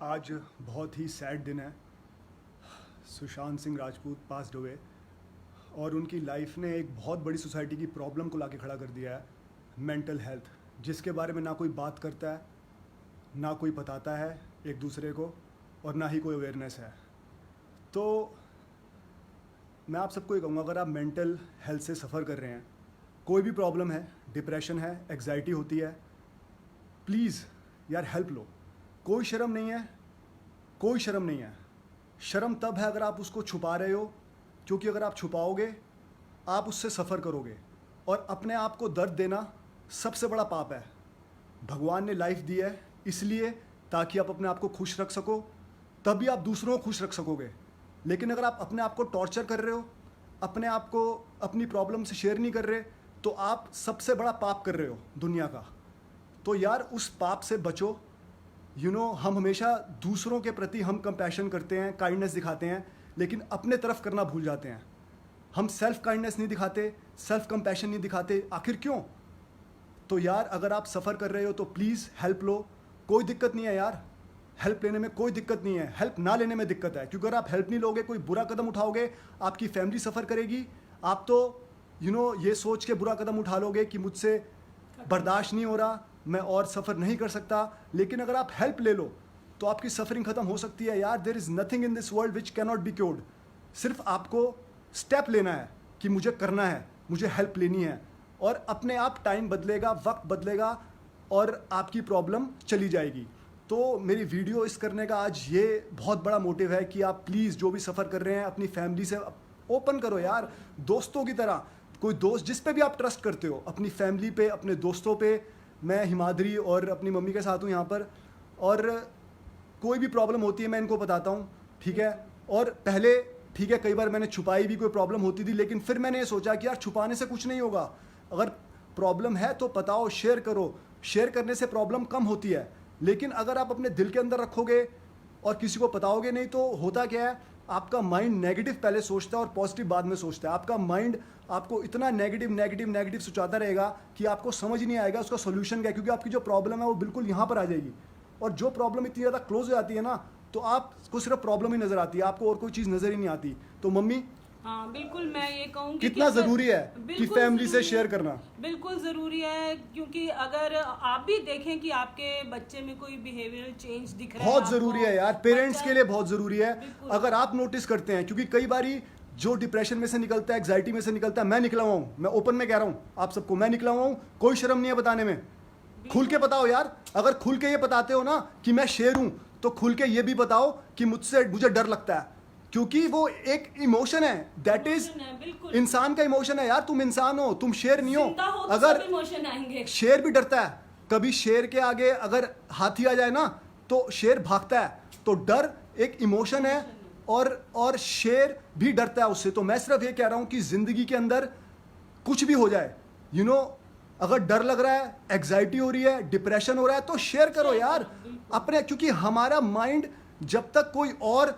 आज बहुत ही सैड दिन है। सुशांत सिंह राजपूत पास्ड अवे और उनकी लाइफ ने एक बहुत बड़ी सोसाइटी की प्रॉब्लम को लाके खड़ा कर दिया है, मेंटल हेल्थ, जिसके बारे में ना कोई बात करता है, ना कोई बताता है एक दूसरे को, और ना ही कोई अवेयरनेस है। तो मैं आप सबको ये कहूँगा, अगर आप मेंटल हेल्थ से सफ़र कर रहे हैं, कोई भी प्रॉब्लम है, डिप्रेशन है, एग्जाइटी होती है, प्लीज़ यार हेल्प लो। कोई शर्म नहीं है, कोई शर्म नहीं है। शर्म तब है अगर आप उसको छुपा रहे हो, क्योंकि अगर आप छुपाओगे आप उससे सफ़र करोगे, और अपने आप को दर्द देना सबसे बड़ा पाप है। भगवान ने लाइफ दी है इसलिए ताकि आप अपने आप को खुश रख सको, तभी आप दूसरों को खुश रख सकोगे। लेकिन अगर आप अपने आप को टॉर्चर कर रहे हो, अपने आप को अपनी प्रॉब्लम से शेयर नहीं कर रहे, तो आप सबसे बड़ा पाप कर रहे हो दुनिया का। तो यार उस पाप से बचो। हम हमेशा दूसरों के प्रति हम कंपैशन करते हैं, काइंडनेस दिखाते हैं, लेकिन अपने तरफ करना भूल जाते हैं। हम सेल्फ काइंडनेस नहीं दिखाते, सेल्फ कंपैशन नहीं दिखाते। आखिर क्यों? तो यार अगर आप सफ़र कर रहे हो तो प्लीज़ हेल्प लो। कोई दिक्कत नहीं है यार, हेल्प लेने में कोई दिक्कत नहीं है, हेल्प ना लेने में दिक्कत है। क्योंकि अगर आप हेल्प नहीं लोगे, कोई बुरा कदम उठाओगे, आपकी फैमिली सफ़र करेगी। आप तो ये सोच के बुरा कदम उठा लोगे कि मुझसे बर्दाश्त नहीं हो रहा, मैं और सफ़र नहीं कर सकता। लेकिन अगर आप हेल्प ले लो तो आपकी सफरिंग ख़त्म हो सकती है यार। There is nothing in this world which can not be cured. सिर्फ आपको स्टेप लेना है कि मुझे करना है, मुझे हेल्प लेनी है, और अपने आप टाइम बदलेगा, वक्त बदलेगा और आपकी प्रॉब्लम चली जाएगी। तो मेरी वीडियो इस करने का आज ये बहुत बड़ा मोटिव है कि आप प्लीज़ जो भी सफ़र कर रहे हैं अपनी फैमिली से ओपन करो यार, दोस्तों की तरह। कोई दोस्त जिस पे भी आप ट्रस्ट करते हो, अपनी फैमिली पे, अपने दोस्तों पे। मैं हिमाद्री और अपनी मम्मी के साथ हूँ यहाँ पर, और कोई भी प्रॉब्लम होती है मैं इनको बताता हूँ, ठीक है। और पहले ठीक है, कई बार मैंने छुपाई भी, कोई प्रॉब्लम होती थी, लेकिन फिर मैंने ये सोचा कि यार छुपाने से कुछ नहीं होगा। अगर प्रॉब्लम है तो बताओ, शेयर करो। शेयर करने से प्रॉब्लम कम होती है। लेकिन अगर आप अपने दिल के अंदर रखोगे और किसी को बताओगे नहीं, तो होता क्या है, आपका माइंड नेगेटिव पहले सोचता है और पॉजिटिव बाद में सोचता है। आपका माइंड आपको इतना नेगेटिव सोचाता रहेगा कि आपको समझ ही नहीं आएगा उसका सोल्यूशन क्या है, क्योंकि आपकी जो प्रॉब्लम है वो बिल्कुल यहाँ पर आ जाएगी। और जो प्रॉब्लम इतनी ज़्यादा क्लोज हो जाती है ना, तो आपको सिर्फ प्रॉब्लम ही नज़र आती है, आपको और कोई चीज़ नज़र ही नहीं आती। तो मम्मी, हाँ बिल्कुल, मैं ये कहूँगी कितना ज़रूरी है कि फैमिली से शेयर करना। बिल्कुल ज़रूरी है, क्योंकि अगर आप भी देखें कि आपके बच्चे में कोई बिहेवियरल चेंज दिख रहा है, बहुत ज़रूरी है यार, पेरेंट्स के लिए बहुत ज़रूरी है। अगर आप नोटिस करते हैं, क्योंकि कई बारी जो डिप्रेशन में से निकलता है, एग्जाइटी में से निकलता है, मैं निकला हुआ हूँ, मैं ओपन में कह रहा हूँ आप सबको, मैं निकला हुआ हूँ, कोई शर्म नहीं है बताने में। खुल के बताओ यार। अगर खुल के ये बताते हो ना कि मैं शेर हूँ, तो खुल के ये भी बताओ कि मुझे डर लगता है, क्योंकि वो एक इमोशन है, दैट इज इंसान का इमोशन है यार। तुम इंसान हो, तुम शेर नहीं हो। तो अगर इमोशन आएंगे। शेर भी डरता है, कभी शेर के आगे अगर हाथी आ जाए ना तो शेर भागता है। तो डर एक इमोशन है, और शेर भी डरता है उससे। तो मैं सिर्फ ये कह रहा हूं कि जिंदगी के अंदर कुछ भी हो जाए, अगर डर लग रहा है, एग्जाइटी हो रही है, डिप्रेशन हो रहा है, तो शेयर करो यार अपने। क्योंकि हमारा माइंड जब तक कोई और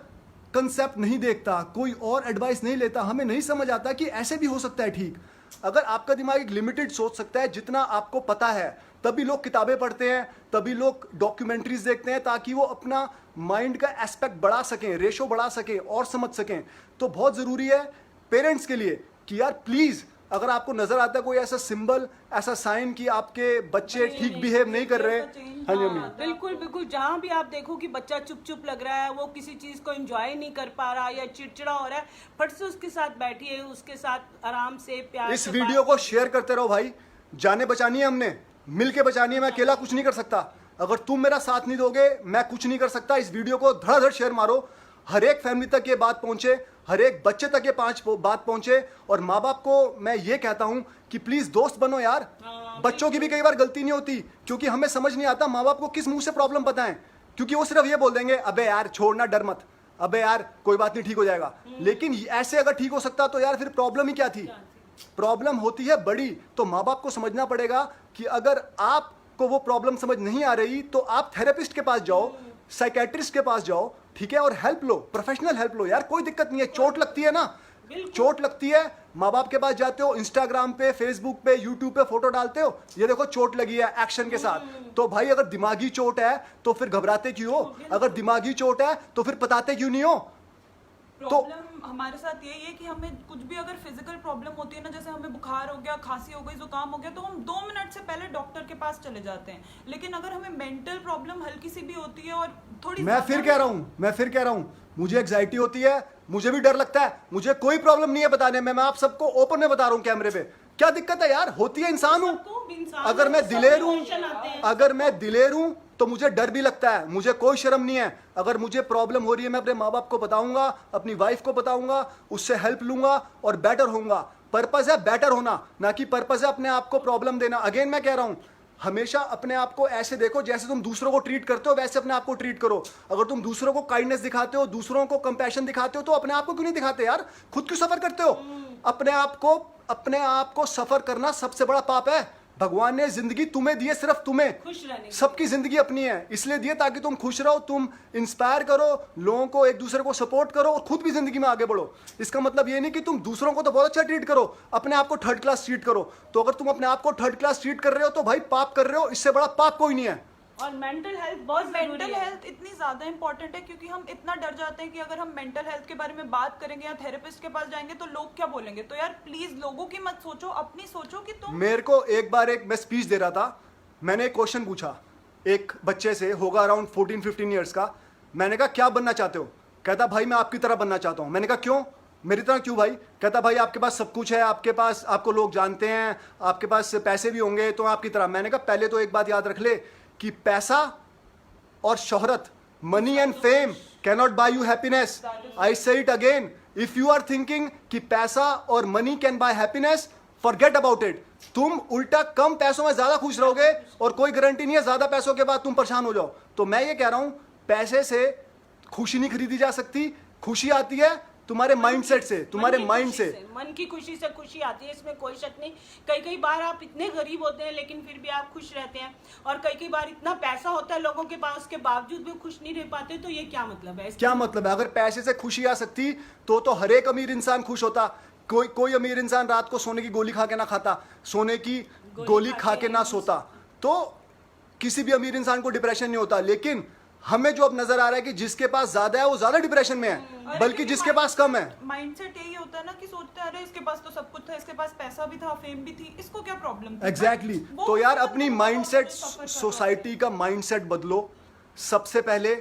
कंसेप्ट नहीं देखता, कोई और एडवाइस नहीं लेता, हमें नहीं समझ आता कि ऐसे भी हो सकता है ठीक। अगर आपका दिमाग एक लिमिटेड सोच सकता है जितना आपको पता है, तभी लोग किताबें पढ़ते हैं, तभी लोग डॉक्यूमेंट्रीज देखते हैं, ताकि वो अपना माइंड का एस्पेक्ट बढ़ा सकें, रेशो बढ़ा सकें और समझ सकें। तो बहुत ज़रूरी है पेरेंट्स के लिए कि यार प्लीज़, अगर आपको नजर आता है कोई ऐसा सिंबल, ऐसा साइन कि आपके बच्चे ठीक बिहेव नहीं कर रहे, हाँ जी मम्मी, बिल्कुल बिल्कुल, जहाँ भी आप देखो कि बच्चा चुप चुप लग रहा है, वो किसी चीज को एंजॉय नहीं कर पा रहा या चिड़चिड़ा हो रहा है, फट से उसके साथ बैठिए, उसके साथ आराम से प्यार इस से वीडियो को शेयर करते रहो भाई। जाने बचानी है, हमने मिल के बचानी है। मैं अकेला कुछ नहीं कर सकता। अगर तुम मेरा साथ नहीं दोगे, मैं कुछ नहीं कर सकता। इस वीडियो को धड़ाधड़ शेयर मारो, हर एक फैमिली तक ये बात पहुंचे, हर एक बच्चे तक ये बात पहुंचे। और माँ बाप को मैं ये कहता हूं कि प्लीज दोस्त बनो यार। बच्चों की भी कई बार गलती नहीं होती, क्योंकि हमें समझ नहीं आता माँ बाप को किस मुंह से प्रॉब्लम बताएं, क्योंकि वो सिर्फ ये बोल देंगे, अबे यार छोड़ना, डर मत, अबे यार कोई बात नहीं, ठीक हो जाएगा। लेकिन ऐसे अगर ठीक हो सकता तो यार फिर प्रॉब्लम ही क्या थी? प्रॉब्लम होती है बड़ी। तो माँ बाप को समझना पड़ेगा कि अगर आपको वो प्रॉब्लम समझ नहीं आ रही, तो आप थेरेपिस्ट के पास जाओ, साइकेट्रिस्ट के पास जाओ, ठीक है, और हेल्प लो, प्रोफेशनल हेल्प लो यार। कोई दिक्कत नहीं है, चोट लगती है ना, बिल्कुल। चोट लगती है, माँ बाप के पास जाते हो, इंस्टाग्राम पे, फेसबुक पे, यूट्यूब पे फोटो डालते हो, ये देखो चोट लगी है एक्शन के साथ। तो भाई अगर दिमागी चोट है तो फिर घबराते क्यों हो? अगर दिमागी चोट है तो फिर बताते क्यों नहीं हो? प्रॉब्लम हमारे साथ यही है कि हमें कुछ भी अगर फिजिकल प्रॉब्लम होती है ना, जैसे हमें बुखार हो गया, खांसी हो गई, जुकाम हो गया, तो हम 2 मिनट से पहले डॉक्टर के पास चले जाते हैं। लेकिन अगर हमें मेंटल प्रॉब्लम हल्की सी भी होती है और थोड़ी मैं फिर कह रहा हूँ मुझे एग्जाइटी होती है, मुझे भी डर लगता है, मुझे कोई प्रॉब्लम नहीं है बताने में, मैं आप सबको ओपन में बता रहा हूँ कैमरे पे। क्या दिक्कत है यार? होती है, इंसान हूँ। सबको इंसान अगर मैं सब दिलेर हूँ, इमोशन आते हैं। अगर मैं दिलेर हूँ तो मुझे डर भी लगता है, मुझे कोई शर्म नहीं है। अगर मुझे प्रॉब्लम हो रही है मैं अपने माँ बाप को बताऊंगा, अपनी वाइफ को बताऊंगा, उससे हेल्प लूंगा और बेटर होऊंगा। पर्पस है बेटर होना, ना कि पर्पस है अपने आप को प्रॉब्लम देना। अगेन मैं कह रहा हूं, हमेशा अपने आप को ऐसे देखो जैसे तुम दूसरों को ट्रीट करते हो, वैसे अपने आप को ट्रीट करो। अगर तुम दूसरों को काइंडनेस दिखाते हो, दूसरों को कंपैशन दिखाते हो, तो अपने आप को क्यों नहीं दिखाते यार? खुद क्यों सफर करते हो? अपने आप को सफर करना सबसे बड़ा पाप है। भगवान ने जिंदगी तुम्हें दी है, सिर्फ तुम्हें। खुश रहने की। सबकी जिंदगी अपनी है, इसलिए दिए ताकि तुम खुश रहो, तुम इंस्पायर करो, लोगों को, एक दूसरे को सपोर्ट करो और खुद भी जिंदगी में आगे बढ़ो। इसका मतलब ये नहीं कि तुम दूसरों को तो बहुत अच्छा ट्रीट करो, अपने आप को थर्ड क्लास ट्रीट करो। तो अगर तुम अपने आप को थर्ड क्लास ट्रीट कर रहे हो तो भाई पाप कर रहे हो, इससे बड़ा पाप कोई नहीं है। और मेंटल हेल्थ बहुत मेंटल जरूरी है। हेल्थ इतनी ज्यादा इंपॉर्टेंट है क्योंकि हम इतना डर जाते हैं कि अगर हम मेंटल हेल्थ के बारे में बात करेंगे या थेरेपिस्ट के पास जाएंगे तो लोग क्या बोलेंगे। तो यार प्लीज लोगों की मत सोचो, अपनी सोचो कि तुम। मेरे को एक बार मैं स्पीच दे रहा था, मैंने एक क्वेश्चन पूछा एक बच्चे से, होगा अराउंड 14-15 ईयर्स का। मैंने कहा क्या बनना चाहते हो? कहता भाई मैं आपकी तरह बनना चाहता हूँ। मैंने कहा क्यों? मेरी तरह क्यों भाई? कहता भाई आपके पास सब कुछ है, आपके पास, आपको लोग जानते हैं, आपके पास पैसे भी होंगे, तो आपकी तरह। मैंने कहा पहले तो एक बात याद रख ले कि पैसा और शोहरत, money and fame cannot buy you happiness. I say it again, if you are thinking कि पैसा और money can buy happiness, forget about it. तुम उल्टा कम पैसों में ज्यादा खुश रहोगे और कोई गारंटी नहीं है ज्यादा पैसों के बाद तुम परेशान हो जाओ। तो मैं ये कह रहा हूं, पैसे से खुशी नहीं खरीदी जा सकती, खुशी आती है तुम्हारे माइंडसेट से, तुम्हारे माइंड से। मन की खुशी से खुशी आती है, इसमें कोई शक नहीं। कई बार आप इतने गरीब होते हैं लेकिन फिर भी आप खुश रहते हैं, और कई बार इतना पैसा होता है लोगों के पास, उसके बावजूद भी खुश नहीं रह पाते। तो ये क्या मतलब है? क्या मतलब है? अगर पैसे से खुशी आ सकती तो हर एक अमीर इंसान खुश होता। कोई अमीर इंसान रात को सोने की गोली खा के ना खाता, सोने की गोली खा के ना सोता, तो किसी भी अमीर इंसान को डिप्रेशन नहीं होता। लेकिन हमें जो अब नजर आ रहा है कि जिसके पास ज्यादा है वो ज्यादा डिप्रेशन में है, बल्कि जिसके पास कम है। माइंडसेट यही होता है ना कि सोचते हैं अरे इसके पास तो सब कुछ था, इसके पास पैसा भी था, फेम भी थी, इसको क्या प्रॉब्लम थी? एग्जैक्टली। तो यार अपनी माइंडसेट, सोसाइटी का माइंडसेट बदलो। सबसे पहले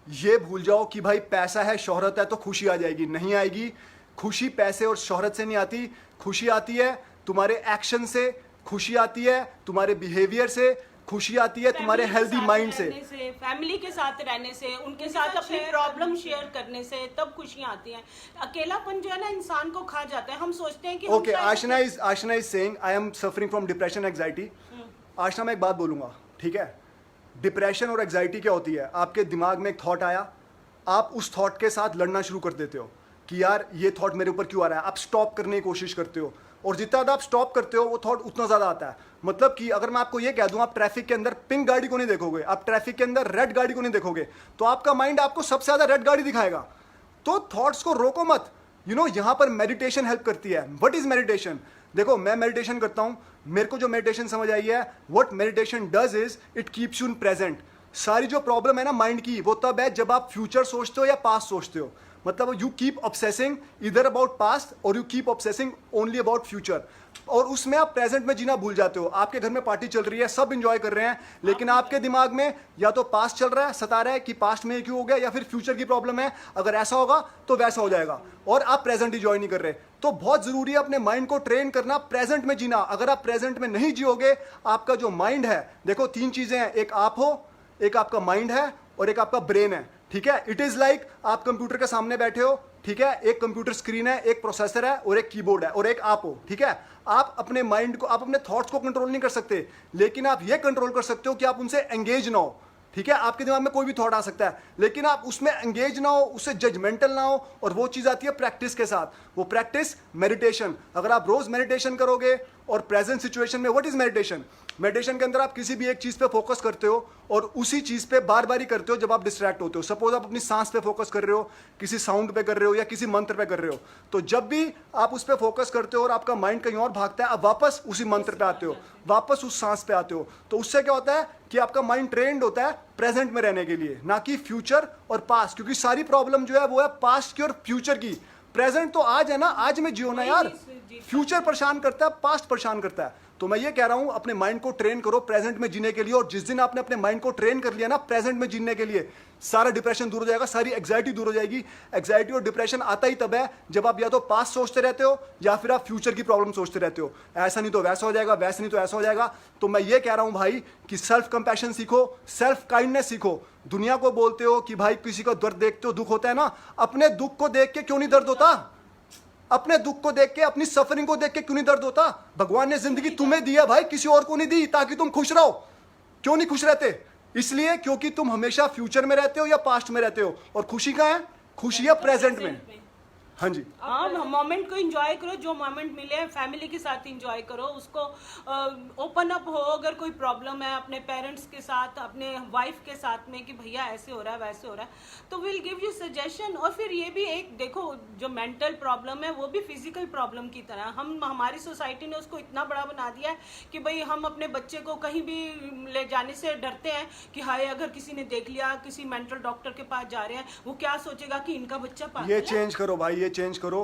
ये भूल जाओ कि भाई पैसा है, शोहरत है तो खुशी आ जाएगी। नहीं आएगी। खुशी पैसे और शोहरत से नहीं आती, खुशी आती है तुम्हारे एक्शन से, खुशी आती है तुम्हारे बिहेवियर से, खुशी आती है तुम्हारे हेल्दी माइंड से, फैमिली के साथ रहने से, उनके साथ अपनी प्रॉब्लम शेयर करने से, तब खुशियां आती हैं। अकेलापन जो है ना इंसान को खा जाता है। हम सोचते हैं कि okay, Aashna is saying I am suffering from depression anxiety. Aashna मैं एक बात बोलूंगा, ठीक है? डिप्रेशन और एंजाइटी क्या होती है? आपके दिमाग में एक थॉट आया, आप उस थॉट के साथ लड़ना शुरू कर देते हो कि यार ये थॉट मेरे ऊपर क्यों आ रहा है। आप स्टॉप करने की कोशिश करते हो, और जितना ज़्यादा आप स्टॉप करते हो वो थॉट उतना ज़्यादा आता है। मतलब कि अगर मैं आपको ये कह दूं, आप ट्रैफिक के अंदर पिंक गाड़ी को नहीं देखोगे, आप ट्रैफिक के अंदर रेड गाड़ी को नहीं देखोगे, तो आपका माइंड आपको सबसे ज़्यादा रेड गाड़ी दिखाएगा। तो थॉट्स को रोको मत। यहाँ पर मेडिटेशन हेल्प करती है। What is meditation? देखो मैं मेडिटेशन करता हूँ, मेरे को जो मेडिटेशन समझ आई है, what meditation does is it keeps you in present. सारी जो प्रॉब्लम है ना माइंड की, वो तब है जब आप फ्यूचर सोचते हो या पास्ट सोचते हो। मतलब यू कीप ऑब्सेसिंग इधर अबाउट पास्ट और you keep obsessing only about future, और उसमें आप प्रेजेंट में जीना भूल जाते हो। आपके घर में पार्टी चल रही है, सब एंजॉय कर रहे हैं, लेकिन आपके दिमाग में या तो पास्ट चल रहा है, सता रहा है कि पास्ट में क्यों हो गया, या फिर फ्यूचर की प्रॉब्लम है, अगर ऐसा होगा तो वैसा हो जाएगा, और आप प्रेजेंट एंजॉय नहीं कर रहे। तो बहुत जरूरी है अपने माइंड को ट्रेन करना, प्रेजेंट में जीना। अगर आप प्रेजेंट में नहीं जियोगे, आपका जो माइंड है, देखो 3 चीजें हैं, एक आप हो, एक आपका माइंड है, और एक आपका ब्रेन है, ठीक है? इट इज लाइक आप कंप्यूटर के सामने बैठे हो, ठीक है? एक कंप्यूटर स्क्रीन है, एक प्रोसेसर है, और एक कीबोर्ड है, और एक आप हो, ठीक है? आप अपने माइंड को, आप अपने थॉट्स को कंट्रोल नहीं कर सकते, लेकिन आप ये कंट्रोल कर सकते हो कि आप उनसे एंगेज ना हो, ठीक है? आपके दिमाग में कोई भी थॉट आ सकता है, लेकिन आप उसमें एंगेज ना हो, उससे जजमेंटल ना हो, और वो चीज आती है प्रैक्टिस के साथ। वो प्रैक्टिस मेडिटेशन। अगर आप रोज मेडिटेशन करोगे और प्रेजेंट सिचुएशन में, व्हाट इज मेडिटेशन? मेडिटेशन के अंदर आप किसी भी एक चीज पे फोकस करते हो और उसी चीज पे बार बार ही करते हो जब आप डिस्ट्रैक्ट होते हो। सपोज आप अपनी सांस पे फोकस कर रहे हो, किसी साउंड पे कर रहे हो या किसी मंत्र पे कर रहे हो, तो जब भी आप उस पे फोकस करते हो और आपका माइंड कहीं और भागता है, आप वापस उसी मंत्र पे आते हो, वापस उस सांस पे आते हो। तो उससे क्या होता है कि आपका माइंड ट्रेंड होता है प्रेजेंट में रहने के लिए, ना कि फ्यूचर और पास्ट, क्योंकि सारी प्रॉब्लम जो है वो है पास्ट की और फ्यूचर की। प्रेजेंट तो आज है ना, आज में जियो ना यार। फ्यूचर परेशान करता है, पास्ट परेशान करता है। तो मैं ये कह रहा हूं अपने माइंड को ट्रेन करो प्रेजेंट में जीने के लिए, और जिस दिन आपने अपने माइंड को ट्रेन कर लिया ना प्रेजेंट में जीने के लिए, सारा डिप्रेशन दूर हो जाएगा, सारी एग्जाइटी दूर हो जाएगी। एग्जाइटी और डिप्रेशन आता ही तब है जब आप या तो पास्ट सोचते रहते हो या फिर आप फ्यूचर की प्रॉब्लम सोचते रहते हो। ऐसा नहीं तो वैसा हो जाएगा, वैसा नहीं तो ऐसा हो जाएगा। तो मैं ये कह रहा हूं भाई कि सेल्फ कंपैशन सीखो, सेल्फ काइंडनेस सीखो। दुनिया को बोलते हो कि भाई किसी का दर्द देखते हो दुख होता है ना, अपने दुख को देख के क्यों नहीं दर्द होता? अपने दुख को देख के, अपनी सफरिंग को देख के क्यों नहीं दर्द होता? भगवान ने जिंदगी तुम्हें दी है भाई, किसी और को नहीं दी, ताकि तुम खुश रहो। क्यों नहीं खुश रहते? इसलिए क्योंकि तुम हमेशा फ्यूचर में रहते हो या पास्ट में रहते हो, और खुशी कहाँ है? खुशी है प्रेजेंट में। हाँ जी, हाँ, मोमेंट को एंजॉय करो, जो मोमेंट मिले फैमिली के साथ एंजॉय करो उसको। ओपन अप हो, अगर कोई प्रॉब्लम है अपने पेरेंट्स के साथ, अपने वाइफ के साथ में कि भैया ऐसे हो रहा है वैसे हो रहा है, तो विल गिव यू सजेशन। और फिर ये भी एक देखो, जो मेंटल प्रॉब्लम है वो भी फिजिकल प्रॉब्लम की तरह, हमारी सोसाइटी ने उसको इतना बड़ा बना दिया है कि भाई हम अपने बच्चे को कहीं भी ले जाने से डरते हैं कि हाय अगर किसी ने देख लिया, किसी मेंटल डॉक्टर के पास जा रहे हैं, वो क्या सोचेगा कि इनका बच्चा पागल ये है। चेंज करो भाई, ये चेंज करो।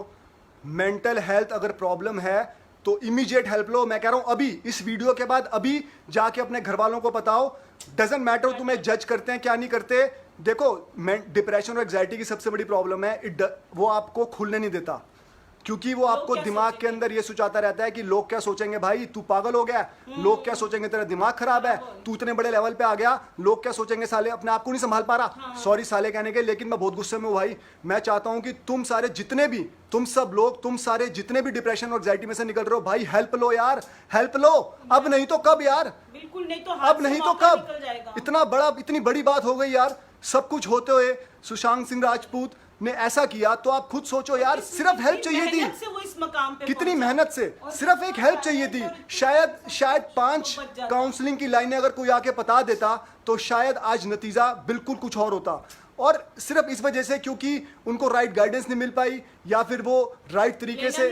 मेंटल हेल्थ अगर प्रॉब्लम है तो इमीडिएट हेल्प लो। मैं कह रहा हूं अभी इस वीडियो के बाद अभी जाके अपने घर वालों को बताओ। डजंट मैटर तुम्हें जज करते हैं क्या नहीं करते। देखो, डिप्रेशन और एग्जाइटी की सबसे बड़ी प्रॉब्लम है वो आपको खुलने नहीं देता, क्योंकि वो आपको क्या दिमाग के अंदर ये सोचाता रहता है कि लोग क्या सोचेंगे, भाई तू पागल हो गया, लोग क्या सोचेंगे तेरा दिमाग खराब है, तू इतने बड़े लेवल पे आ गया, लोग क्या सोचेंगे, साले अपने आप को नहीं संभाल पा रहा। सॉरी साले कहने के, लेकिन मैं बहुत गुस्से में हूँ भाई। मैं चाहता हूं कि तुम सारे जितने भी, तुम सब लोग, तुम सारे जितने भी डिप्रेशन और एग्जाइटी में से निकल रहे हो भाई, हेल्प लो यार, हेल्प लो। अब नहीं तो कब यार, बिल्कुल नहीं तो अब नहीं तो कब। इतनी बड़ी बात हो गई यार। सब कुछ होते हुए सुशांत सिंह राजपूत ने ऐसा किया, तो आप खुद सोचो यार, सिर्फ हेल्प चाहिए थी। वो इस मकाम पे कितनी पहुंचा। मेहनत से, सिर्फ एक हेल्प चाहिए थी। शायद 5 काउंसलिंग की लाइनें अगर कोई आके बता देता तो शायद आज नतीजा बिल्कुल कुछ और होता। और सिर्फ इस वजह से क्योंकि उनको राइट गाइडेंस नहीं मिल पाई, या फिर वो राइट तरीके से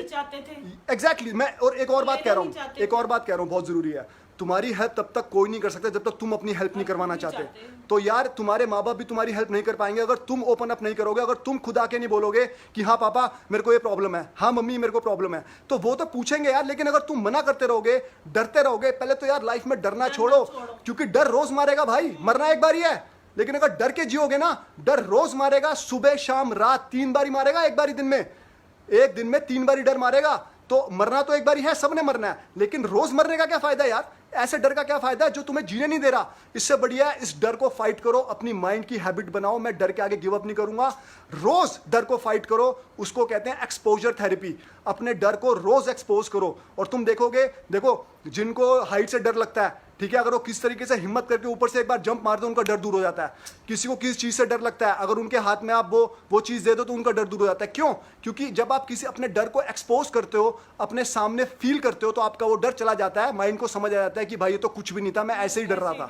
एग्जैक्टली मैं और एक और बात कह रहा हूँ, बहुत जरूरी है। तुम्हारी हेल्प तब तक कोई नहीं कर सकता जब तक तुम अपनी हेल्प नहीं करवाना चाहते। तो यार तुम्हारे माँ बाप भी तुम्हारी हेल्प नहीं कर पाएंगे अगर तुम ओपन अप नहीं करोगे। अगर तुम खुद आके नहीं बोलोगे कि हाँ पापा मेरे को ये प्रॉब्लम है, हाँ मम्मी मेरे को प्रॉब्लम है, तो वो तो पूछेंगे यार। लेकिन अगर तुम मना करते रहोगे, डरते रहोगे, पहले तो यार लाइफ में डरना छोड़ो, क्योंकि डर रोज मारेगा भाई। मरना एक बार ही है, लेकिन अगर डर के जियोगे ना, डर रोज मारेगा, सुबह शाम रात 3 बारी मारेगा। एक बारी दिन में, एक दिन में 3 बारी डर मारेगा। तो मरना तो एक बारी है, सबने मरना है, लेकिन रोज मरने का क्या फायदा यार? ऐसे डर का क्या फायदा है जो तुम्हें जीने नहीं दे रहा? इससे बढ़िया है इस डर को फाइट करो, अपनी माइंड की हैबिट बनाओ। मैं डर के आगे गिव अप नहीं करूंगा, रोज डर को फाइट करो। उसको कहते हैं एक्सपोजर थेरेपी। अपने डर को रोज एक्सपोज करो और तुम देखोगे। देखो, जिनको हाइट से डर लगता है, ठीक है, अगर वो किस तरीके से हिम्मत करके ऊपर से एक बार जंप मार दो, उनका डर दूर हो जाता है। किसी को किस चीज से डर लगता है, अगर उनके हाथ में आप वो चीज दे दो तो उनका डर दूर हो जाता है। क्यों? क्योंकि जब आप किसी अपने डर को एक्सपोज करते हो, अपने सामने फील करते हो, तो आपका वो डर चला जाता है, माइंड को समझ आ जाता है कि भाई ये तो कुछ भी नहीं था, मैं ऐसे ही डर रहा था।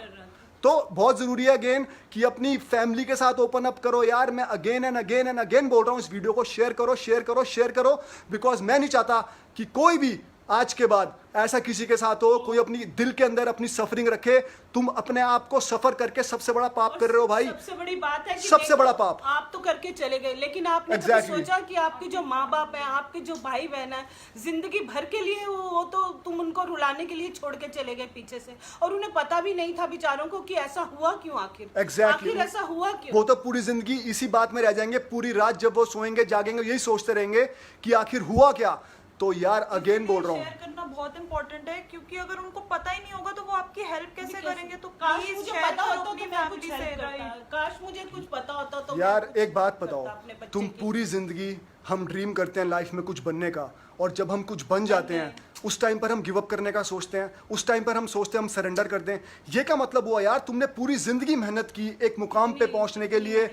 तो बहुत जरूरी है अगेन कि अपनी फैमिली के साथ ओपन अप करो यार। मैं अगेन एंड अगेन बोल रहा हूं, इस वीडियो को शेयर करो, बिकॉज मैं नहीं चाहता कि कोई भी आज के बाद ऐसा किसी के साथ हो, कोई अपनी दिल के अंदर अपनी सफरिंग रखे। तुम अपने आप को सफर करके सबसे बड़ा पाप कर रहे हो भाई। सबसे बड़ी बात है कि सबसे बड़ा पाप आप तो करके चले गए, लेकिन आपने Exactly. कभी सोचा कि आपके जो माँ बाप हैं, आपके जो भाई बहन है, जिंदगी भर के लिए वो तो तुम उनको रुलाने के लिए छोड़ के चले गए पीछे से, और उन्हें पता भी नहीं था बेचारों को कि ऐसा हुआ क्यों, आखिर ऐसा हुआ क्यों। वो तो पूरी जिंदगी इसी बात में रह जाएंगे। पूरी रात जब वो सोएंगे जागेंगे यही सोचते रहेंगे कि आखिर हुआ क्या। तो यार अगेन बोल रहा हूँ, शेयर करना बहुत इंपॉर्टेंट है, क्योंकि अगर उनको पता ही नहीं होगा तो वो आपकी हेल्प कैसे करेंगे। तो काश प्लीज मुझे शेयर पता करो होता अपनी तो मैं कुछ फैमिली हेल्प से। करता। काश मुझे कुछ पता होता तो यार मैं एक बात कुछ बताओ, करता अपने बच्चे तुम की। पूरी जिंदगी हम ड्रीम करते हैं लाइफ में कुछ बनने का, और जब हम कुछ बन जाते हैं उस टाइम पर हम गिव अप करने का सोचते हैं, उस टाइम पर हम सोचते हैं हम सरेंडर कर दें। ये क्या मतलब हुआ यार? तुमने पूरी जिंदगी मेहनत की एक मुकाम पे पहुंचने के लिए,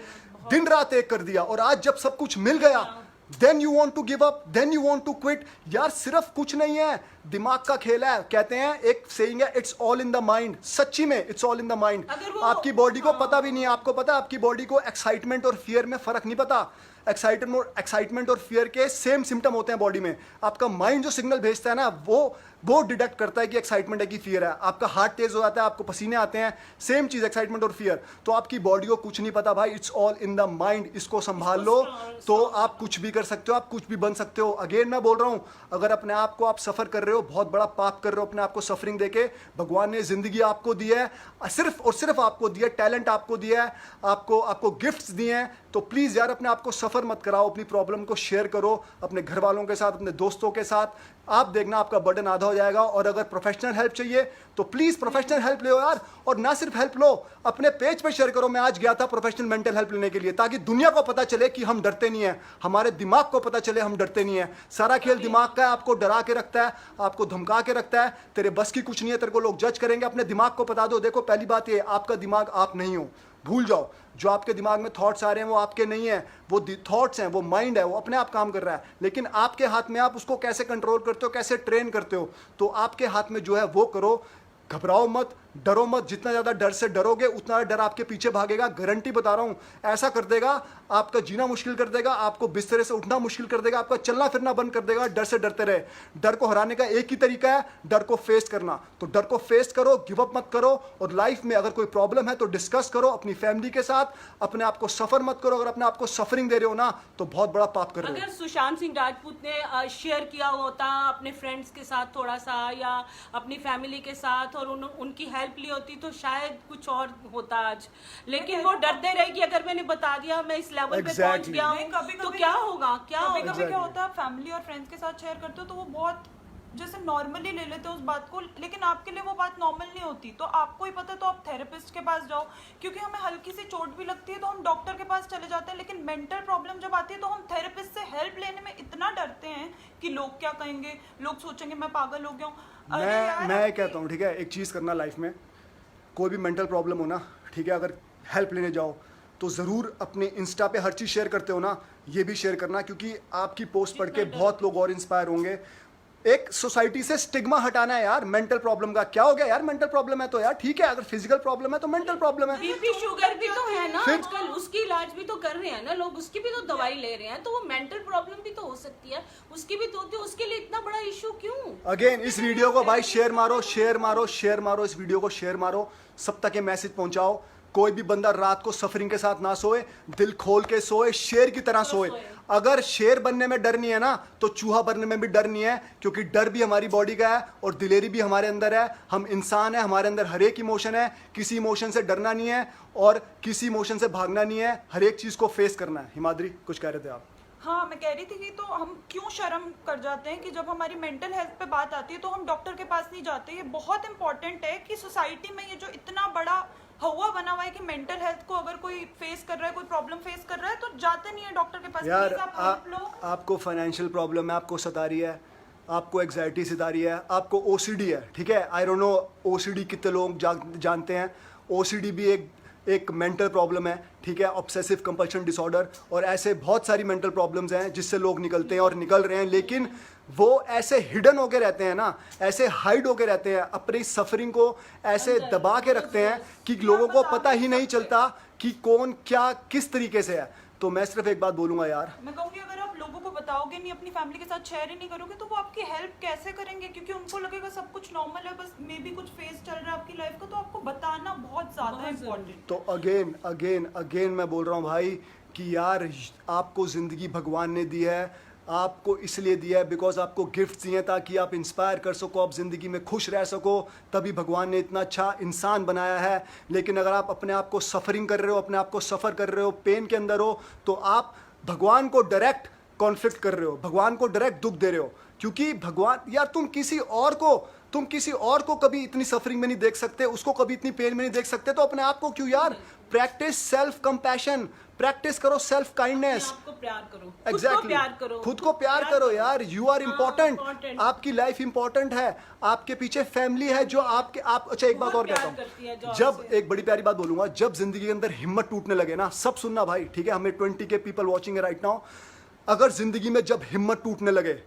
दिन रात एक कर दिया, और आज जब सब कुछ मिल गया then you want to give up, then you want to quit. यार सिर्फ कुछ नहीं है, दिमाग का खेल है। कहते हैं, एक सेइंग है, it's all in the mind. सच्ची में it's all in the mind. आपकी बॉडी को पता भी नहीं है, आपको पता है आपकी बॉडी को एक्साइटमेंट और फियर में फर्क नहीं पता। एक्साइटमेंट और फियर के सेम सिम्टम होते हैं बॉडी में। आपका माइंड जो सिग्नल भेजता है ना, वो डिटेक्ट करता है कि एक्साइटमेंट है कि फियर है। आपका हार्ट तेज हो जाता है, आपको पसीने आते हैं, सेम चीज एक्साइटमेंट और फियर। तो आपकी बॉडी को कुछ नहीं पता भाई, it's all in the mind. इसको संभाल लो तो आप कुछ भी कर सकते हो, आप कुछ भी बन सकते हो। अगेन मैं बोल रहा हूं, अगर अपने आप को आप सफर कर रहे हो, बहुत बड़ा पाप कर रहे हो अपने आप को सफरिंग देके। भगवान ने जिंदगी आपको दी है, सिर्फ और सिर्फ आपको दिया, टैलेंट आपको दिया है, आपको गिफ्ट्स दिए हैं। तो प्लीज यार अपने आप को सफर मत कराओ, अपनी प्रॉब्लम को शेयर करो अपने घर वालों के साथ, अपने दोस्तों के साथ। आप देखना आपका बर्डन आधा हो जाएगा। और अगर प्रोफेशनल हेल्प चाहिए तो प्लीज प्रोफेशनल हेल्प लो यार। और ना सिर्फ हेल्प लो, अपने पेज पे शेयर करो, मैं आज गया था प्रोफेशनल मेंटल हेल्प लेने के लिए, ताकि दुनिया को पता चले कि हम डरते नहीं है, हमारे दिमाग को पता चले हम डरते नहीं है। सारा खेल दिमाग का है, आपको डरा के रखता है, आपको धमका के रखता है। तेरे बस की कुछ नहीं है, तेरे को लोग जज करेंगे। अपने दिमाग को बता दो, देखो पहली बात ये, आपका दिमाग आप नहीं हो, भूल जाओ। जो आपके दिमाग में थॉट्स आ रहे हैं वो आपके नहीं है, वो थॉट्स हैं, वो माइंड है, वो अपने आप काम कर रहा है। लेकिन आपके हाथ में, आप उसको कैसे कंट्रोल करते हो, कैसे ट्रेन करते हो, तो आपके हाथ में जो है वो करो। घबराओ मत, डरो मत। जितना ज्यादा डर से डरोगे उतना डर आपके पीछे भागेगा। गारंटी बता रहा हूं, ऐसा कर देगा, आपका जीना मुश्किल कर देगा, आपको बिस्तर से उठना मुश्किल कर देगा, आपका चलना फिरना बंद कर देगा। डर से डरते रहे। डर को हराने का एक ही तरीका है, डर को फेस करना। तो डर को फेस करो, गिव अप मत करो। और लाइफ में अगर कोई प्रॉब्लम है तो डिस्कस करो अपनी फैमिली के साथ। अपने आप को सफर मत करो। अगर अपने आप को सफरिंग दे रहे हो ना, तो बहुत बड़ा पाप कर रहे हो। अगर सुशांत सिंह राजपूत ने शेयर किया होता अपने फ्रेंड्स के साथ थोड़ा सा, या अपनी फैमिली के साथ, और उनकी हेल्प ली होती, तो शायद कुछ और होता आज। लेकिन वो डरते रहे कि अगर मैंने बता दिया, मैं इस लेवल पे पहुंच गया हूं, तो क्या होगा, क्या होगा। कभी क्या होता है, फैमिली और फ्रेंड्स के साथ शेयर करते हो तो वो बहुत जैसे नॉर्मली ले लेते हो उस बात को, लेकिन आपके लिए वो बात नॉर्मल नहीं होती। तो आपको ही पता, तो आप थेरेपिस्ट के पास जाओ। क्योंकि हमें हल्की सी चोट भी लगती है तो हम डॉक्टर के पास चले जाते हैं, लेकिन मेंटल प्रॉब्लम जब आती है तो हम थेरेपिस्ट से हेल्प लेने में इतना डरते हैं कि लोग क्या कहेंगे, लोग सोचेंगे मैं पागल हो गया हूँ। मैं कहता हूँ, ठीक है, एक चीज़ करना लाइफ में, कोई भी मेंटल प्रॉब्लम हो ना, ठीक है, अगर हेल्प लेने जाओ तो ज़रूर अपने इंस्टा पे हर चीज़ शेयर करते हो ना, ये भी शेयर करना, क्योंकि आपकी पोस्ट पढ़ के बहुत लोग और इंस्पायर होंगे। एक सोसाइटी से स्टिग्मा हटाना है यार मेंटल प्रॉब्लम का। क्या हो गया यार, मेंटल प्रॉब्लम है तो यार ठीक है, अगर फिजिकल प्रॉब्लम है तो मेंटल प्रॉब्लम है। बीपी शुगर भी तो है ना आजकल, उसकी इलाज भी तो कर रहे हैं ना लोग, उसकी भी तो दवाई ले रहे हैं, तो वो मेंटल प्रॉब्लम भी तो हो सकती है, उसकी भी तो होती है। उसके लिए इतना बड़ा इशू क्यों? अगेन इस वीडियो को भाई शेयर मारो, शेयर मारो, शेयर मारो, इस वीडियो को शेयर मारो, सब तक ये मैसेज पहुंचाओ। कोई भी बंदा रात को सफरिंग के साथ ना सोए, दिल खोल के सोए, शेर की तरह सोए। अगर शेर बनने में डर नहीं है ना, तो चूहा बनने में भी डर नहीं है, क्योंकि डर भी हमारी बॉडी का है और दिलेरी भी हमारे अंदर है। हम इंसान है, हमारे अंदर हर एक इमोशन है, किसी इमोशन से डरना नहीं है और किसी इमोशन से भागना नहीं है, हर एक चीज को फेस करना है। हिमाद्री कुछ कह रहे थे आप? हाँ, मैं कह रही थी कि तो हम क्यों शर्म कर जाते हैं कि जब हमारी मेंटल हेल्थ पे बात आती है तो हम डॉक्टर के पास नहीं जाते। ये बहुत इंपॉर्टेंट है कि सोसाइटी में ये जो इतना बड़ा हवा बना हुआ है कि मेंटल हेल्थ को अगर कोई फेस कर रहा है, कोई प्रॉब्लम फेस कर रहा है, तो जाते नहीं है डॉक्टर के पास। यार आप हेल्प लो। आपको फाइनेंशियल प्रॉब्लम है, आपको सता रही है, आपको एग्जाइटी सता रही है, आपको ओसीडी है, ठीक है, आई डोंट नो ओसीडी कितने लोग जानते हैं। ओसीडी भी एक मेंटल प्रॉब्लम है, ठीक है, ऑब्सेसिव कंपल्शन डिसऑर्डर, और ऐसे बहुत सारी मेंटल प्रॉब्लम्स हैं जिससे लोग निकलते हैं और निकल रहे हैं। लेकिन वो ऐसे हिडन होके रहते हैं ना, ऐसे हाइड होके रहते हैं, अपनी सफरिंग को ऐसे दबा के रखते हैं कि लोगों को पता ही नहीं चलता कि कौन क्या किस तरीके से है। तो मैं सिर्फ एक बात बोलूंगा यार, मैं कहूँगी अगर आप लोगों को बताओगे नहीं, अपनी फैमिली के साथ शेयर ही नहीं करोगे, तो वो आपकी हेल्प कैसे करेंगे? क्योंकि उनको लगेगा सब कुछ नॉर्मल है, बस मे बी कुछ फेस चल रहा है आपकी लाइफ का, तो आपको बताना बहुत ज्यादा इम्पोर्टेंट। तो अगेन मैं बोल रहा हूँ भाई कि यार आपको ज़िंदगी भगवान ने दी है, आपको इसलिए दिया है बिकॉज आपको गिफ्ट दिए हैं ताकि आप इंस्पायर कर सको, आप ज़िंदगी में खुश रह सको, तभी भगवान ने इतना अच्छा इंसान बनाया है। लेकिन अगर आप अपने आप को सफरिंग कर रहे हो, अपने आप को सफ़र कर रहे हो, पेन के अंदर हो, तो आप भगवान को डायरेक्ट कॉन्फ्लिक्ट कर रहे हो, भगवान को डायरेक्ट दुख दे रहे हो। क्योंकि भगवान यार, तुम किसी और को कभी इतनी सफरिंग में नहीं देख सकते, उसको कभी इतनी पेन में नहीं देख सकते, तो अपने आप को क्यों यार? प्रैक्टिस सेल्फ कंपैशन, प्रैक्टिस करो सेल्फ काइंडनेस, आपको प्यार करो, एग्जैक्टली खुद को प्यार करो यार। यू आर इम्पोर्टेंट, आपकी लाइफ इंपॉर्टेंट है, आपके पीछे फैमिली है जो आप अच्छा एक बात और कहता हूँ, जब एक बड़ी प्यारी बात बोलूंगा, जब जिंदगी के अंदर हिम्मत टूटने लगे ना, सब सुनना भाई, ठीक है, हमें 20 के पीपल वॉचिंग है राइट नाउ, अगर ज़िंदगी में जब हिम्मत टूटने लगे,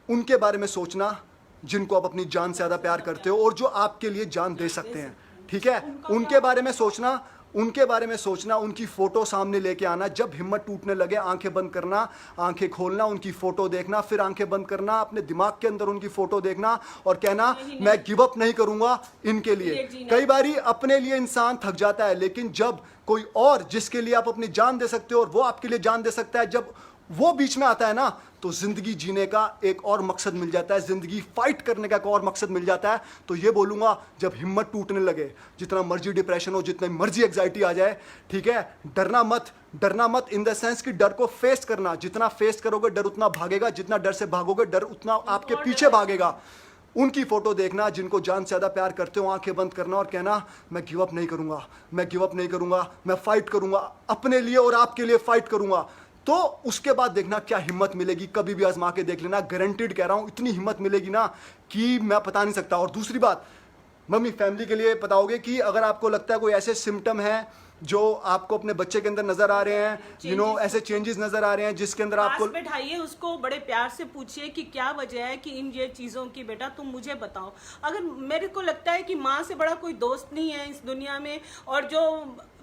उनके बारे में सोचना जिनको आप अपनी जान से ज़्यादा प्यार करते हो और जो आपके लिए जान दे सकते हैं, ठीक है? उनके बारे में सोचना, उनकी फ़ोटो सामने लेके आना। जब हिम्मत टूटने लगे, आंखें बंद करना, आंखें खोलना, उनकी फ़ोटो देखना, फिर आंखें बंद करना, अपने दिमाग के अंदर उनकी फ़ोटो देखना और कहना मैं गिव अप नहीं करूँगा इनके लिए। कई बारी अपने लिए इंसान थक जाता है, लेकिन जब कोई और जिसके लिए आप अपनी जान दे सकते हो और वो आपके लिए जान दे सकता है, जब वो बीच में आता है ना, तो जिंदगी जीने का एक और मकसद मिल जाता है, जिंदगी फाइट करने का एक और मकसद मिल जाता है। तो ये बोलूंगा, जब हिम्मत टूटने लगे, जितना मर्जी डिप्रेशन हो, जितनी मर्जी एग्जाइटी आ जाए, ठीक है, डरना मत इन द सेंस कि डर को फेस करना। जितना फेस करोगे डर उतना भागेगा, जितना डर से भागोगे डर उतना आपके पीछे भागेगा। उनकी फोटो देखना जिनको जान से ज़्यादा प्यार करते हो, आंखें बंद करना और कहना मैं गिव अप नहीं करूंगा, मैं फाइट करूंगा अपने लिए और आपके लिए फाइट करूंगा। तो उसके बाद देखना क्या हिम्मत मिलेगी। कभी भी आजमा के देख लेना, गारंटीड कह रहा हूं, इतनी हिम्मत मिलेगी ना कि मैं बता नहीं सकता। और दूसरी बात, मम्मी फैमिली के लिए बताओगे कि अगर आपको लगता है कोई ऐसे सिम्टम है जो आपको अपने बच्चे के अंदर नजर आ रहे हैं, ऐसे चेंजेस नजर आ रहे हैं जिसके अंदर आपको, बैठाइए उसको, बड़े प्यार से पूछिए कि क्या वजह है कि इन ये चीजों की, बेटा तुम मुझे बताओ। अगर मेरे को लगता है कि माँ से बड़ा कोई दोस्त नहीं है इस दुनिया में, और जो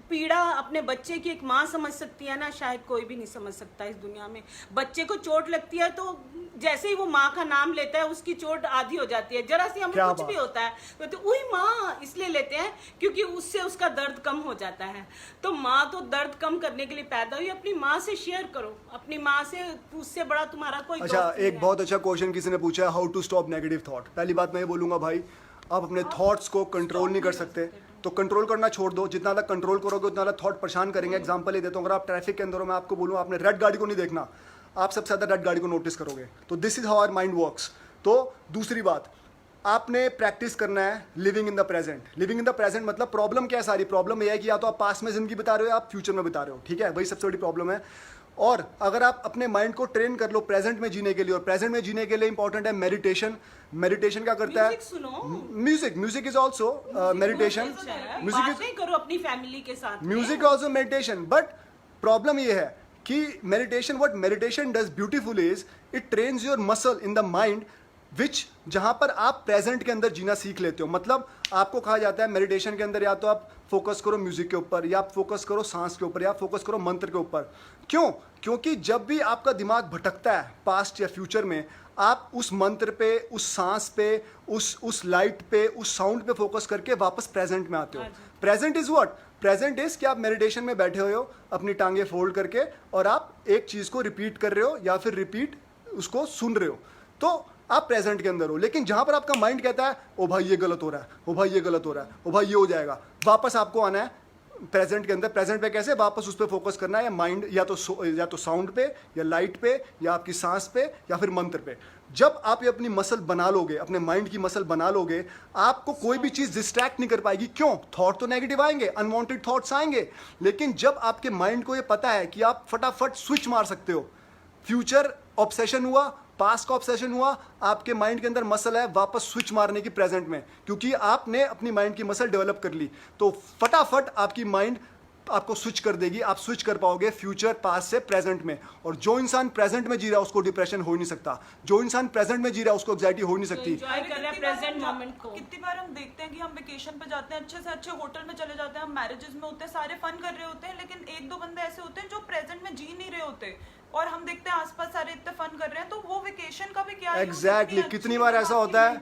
पीड़ा अपने बच्चे की एक माँ समझ सकती है ना, शायद कोई भी नहीं समझ सकता इस दुनिया में। बच्चे को चोट लगती है तो जैसे ही वो माँ का नाम लेता है उसकी चोट आधी हो जाती है। जरा सी हमें कुछ भी होता है तो वही माँ इसलिए लेते हैं क्योंकि उससे उसका दर्द कम हो जाता है। तो माँ तो दर्द कम करने के लिए पैदा हुई। अपनी माँ से शेयर करो, अपनी माँ से, उससे बड़ा तुम्हारा कोई दोस्त नहीं है। एक बहुत अच्छा क्वेश्चन किसी ने पूछा है, how to stop negative thought. पहली बात मैं ये बोलूंगा, भाई आप अपने थॉट्स को कंट्रोल नहीं कर सकते तो कंट्रोल करना छोड़ दो। जितना तक कंट्रोल करोगे उतना तक थॉट परेशान करेंगे। एग्जांपल ये देता हूँ, अगर आप ट्रैफिक के अंदर हो, मैं आपको बोलूँ आपने रेड गाड़ी को नहीं देखना, आप सबसे ज़्यादा रेड गाड़ी को नोटिस करोगे। तो this is how our mind works. तो दूसरी बात, आपने प्रैक्टिस करना है living in the present. Living in the present मतलब प्रॉब्लम क्या है, सारी प्रॉब्लम यह है कि या तो आप पास्ट में जिंदगी बिता रहे हो या आप फ्यूचर में बिता रहे हो, ठीक है, वही सबसे बड़ी प्रॉब्लम है। और अगर आप अपने माइंड को ट्रेन कर लो प्रेजेंट में जीने के लिए, और प्रेजेंट में जीने के लिए इंपॉर्टेंट है मेडिटेशन। मेडिटेशन क्या करता है? Music is also meditation. Music करो अपनी फैमिली के साथ, music also meditation. But problem ये है कि meditation, what meditation does beautiful is it trains your muscle in the mind, which जहां पर आप प्रेजेंट के अंदर जीना सीख लेते हो। मतलब आपको कहा जाता है मेडिटेशन के अंदर या तो आप फोकस करो म्यूजिक के ऊपर, या आप फोकस करो सांस के ऊपर, या फोकस करो मंत्र के ऊपर। क्यों? क्योंकि जब भी आपका दिमाग भटकता है पास्ट या फ्यूचर में, आप उस मंत्र पे, उस सांस पे, उस लाइट पे, उस साउंड पे फोकस करके वापस प्रेजेंट में आते हो। Present is what? Present is कि आप मेडिटेशन में बैठे हुए हो अपनी टांगे फोल्ड करके और आप एक चीज को रिपीट कर रहे हो या फिर रिपीट उसको सुन रहे हो, तो आप प्रेजेंट के अंदर हो। लेकिन जहां पर आपका माइंड कहता है ओ भाई ये गलत हो रहा है, ओ भाई ये गलत हो रहा है, ओ भाई ये हो जाएगा, वापस आपको आना है प्रेजेंट के अंदर। प्रेजेंट पे कैसे? वापस उस पर फोकस करना है, या माइंड या तो साउंड पे, या लाइट पे, या आपकी सांस पे, या फिर मंत्र पे। जब आप ये अपनी मसल बना लोगे, अपने माइंड की मसल बना लोगे, आपको कोई भी चीज डिस्ट्रैक्ट नहीं कर पाएगी। क्यों? थॉट तो नेगेटिव आएंगे, अनवांटेड थॉट्स आएंगे, लेकिन जब आपके माइंड को ये पता है कि आप फटाफट स्विच मार सकते हो, फ्यूचर ऑब्सेशन हुआ, पास्ट का ऑब्सेशन हुआ, आपके माइंड के अंदर मसल है वापस स्विच मारने की प्रेजेंट में, क्योंकि आपने अपनी माइंड की मसल डेवलप कर ली। तो फटाफट आपकी माइंड आपको स्विच कर देगी, आप स्विच कर पाओगे फ्यूचर पास्ट से प्रेजेंट में। और जो इंसान प्रेजेंट में जी रहा है उसको डिप्रेशन हो नहीं सकता, जो इंसान प्रेजेंट में जी रहा है उसको एंग्जाइटी हो नहीं सकती। कितनी बार हम देखते हैं कि हम वेकेशन पे जाते हैं, अच्छे से अच्छे होटल में चले जाते हैं, हम मैरिजेस में होते हैं, सारे फन कर रहे होते हैं, लेकिन एक दो बंदे ऐसे होते हैं जो प्रेजेंट में जी नहीं रहे होते, और हम देखते हैं आसपास सारे इतने फन कर रहे हैं, तो वो वेकेशन का भी क्या? एग्जैक्टली कितनी बार ऐसा होता है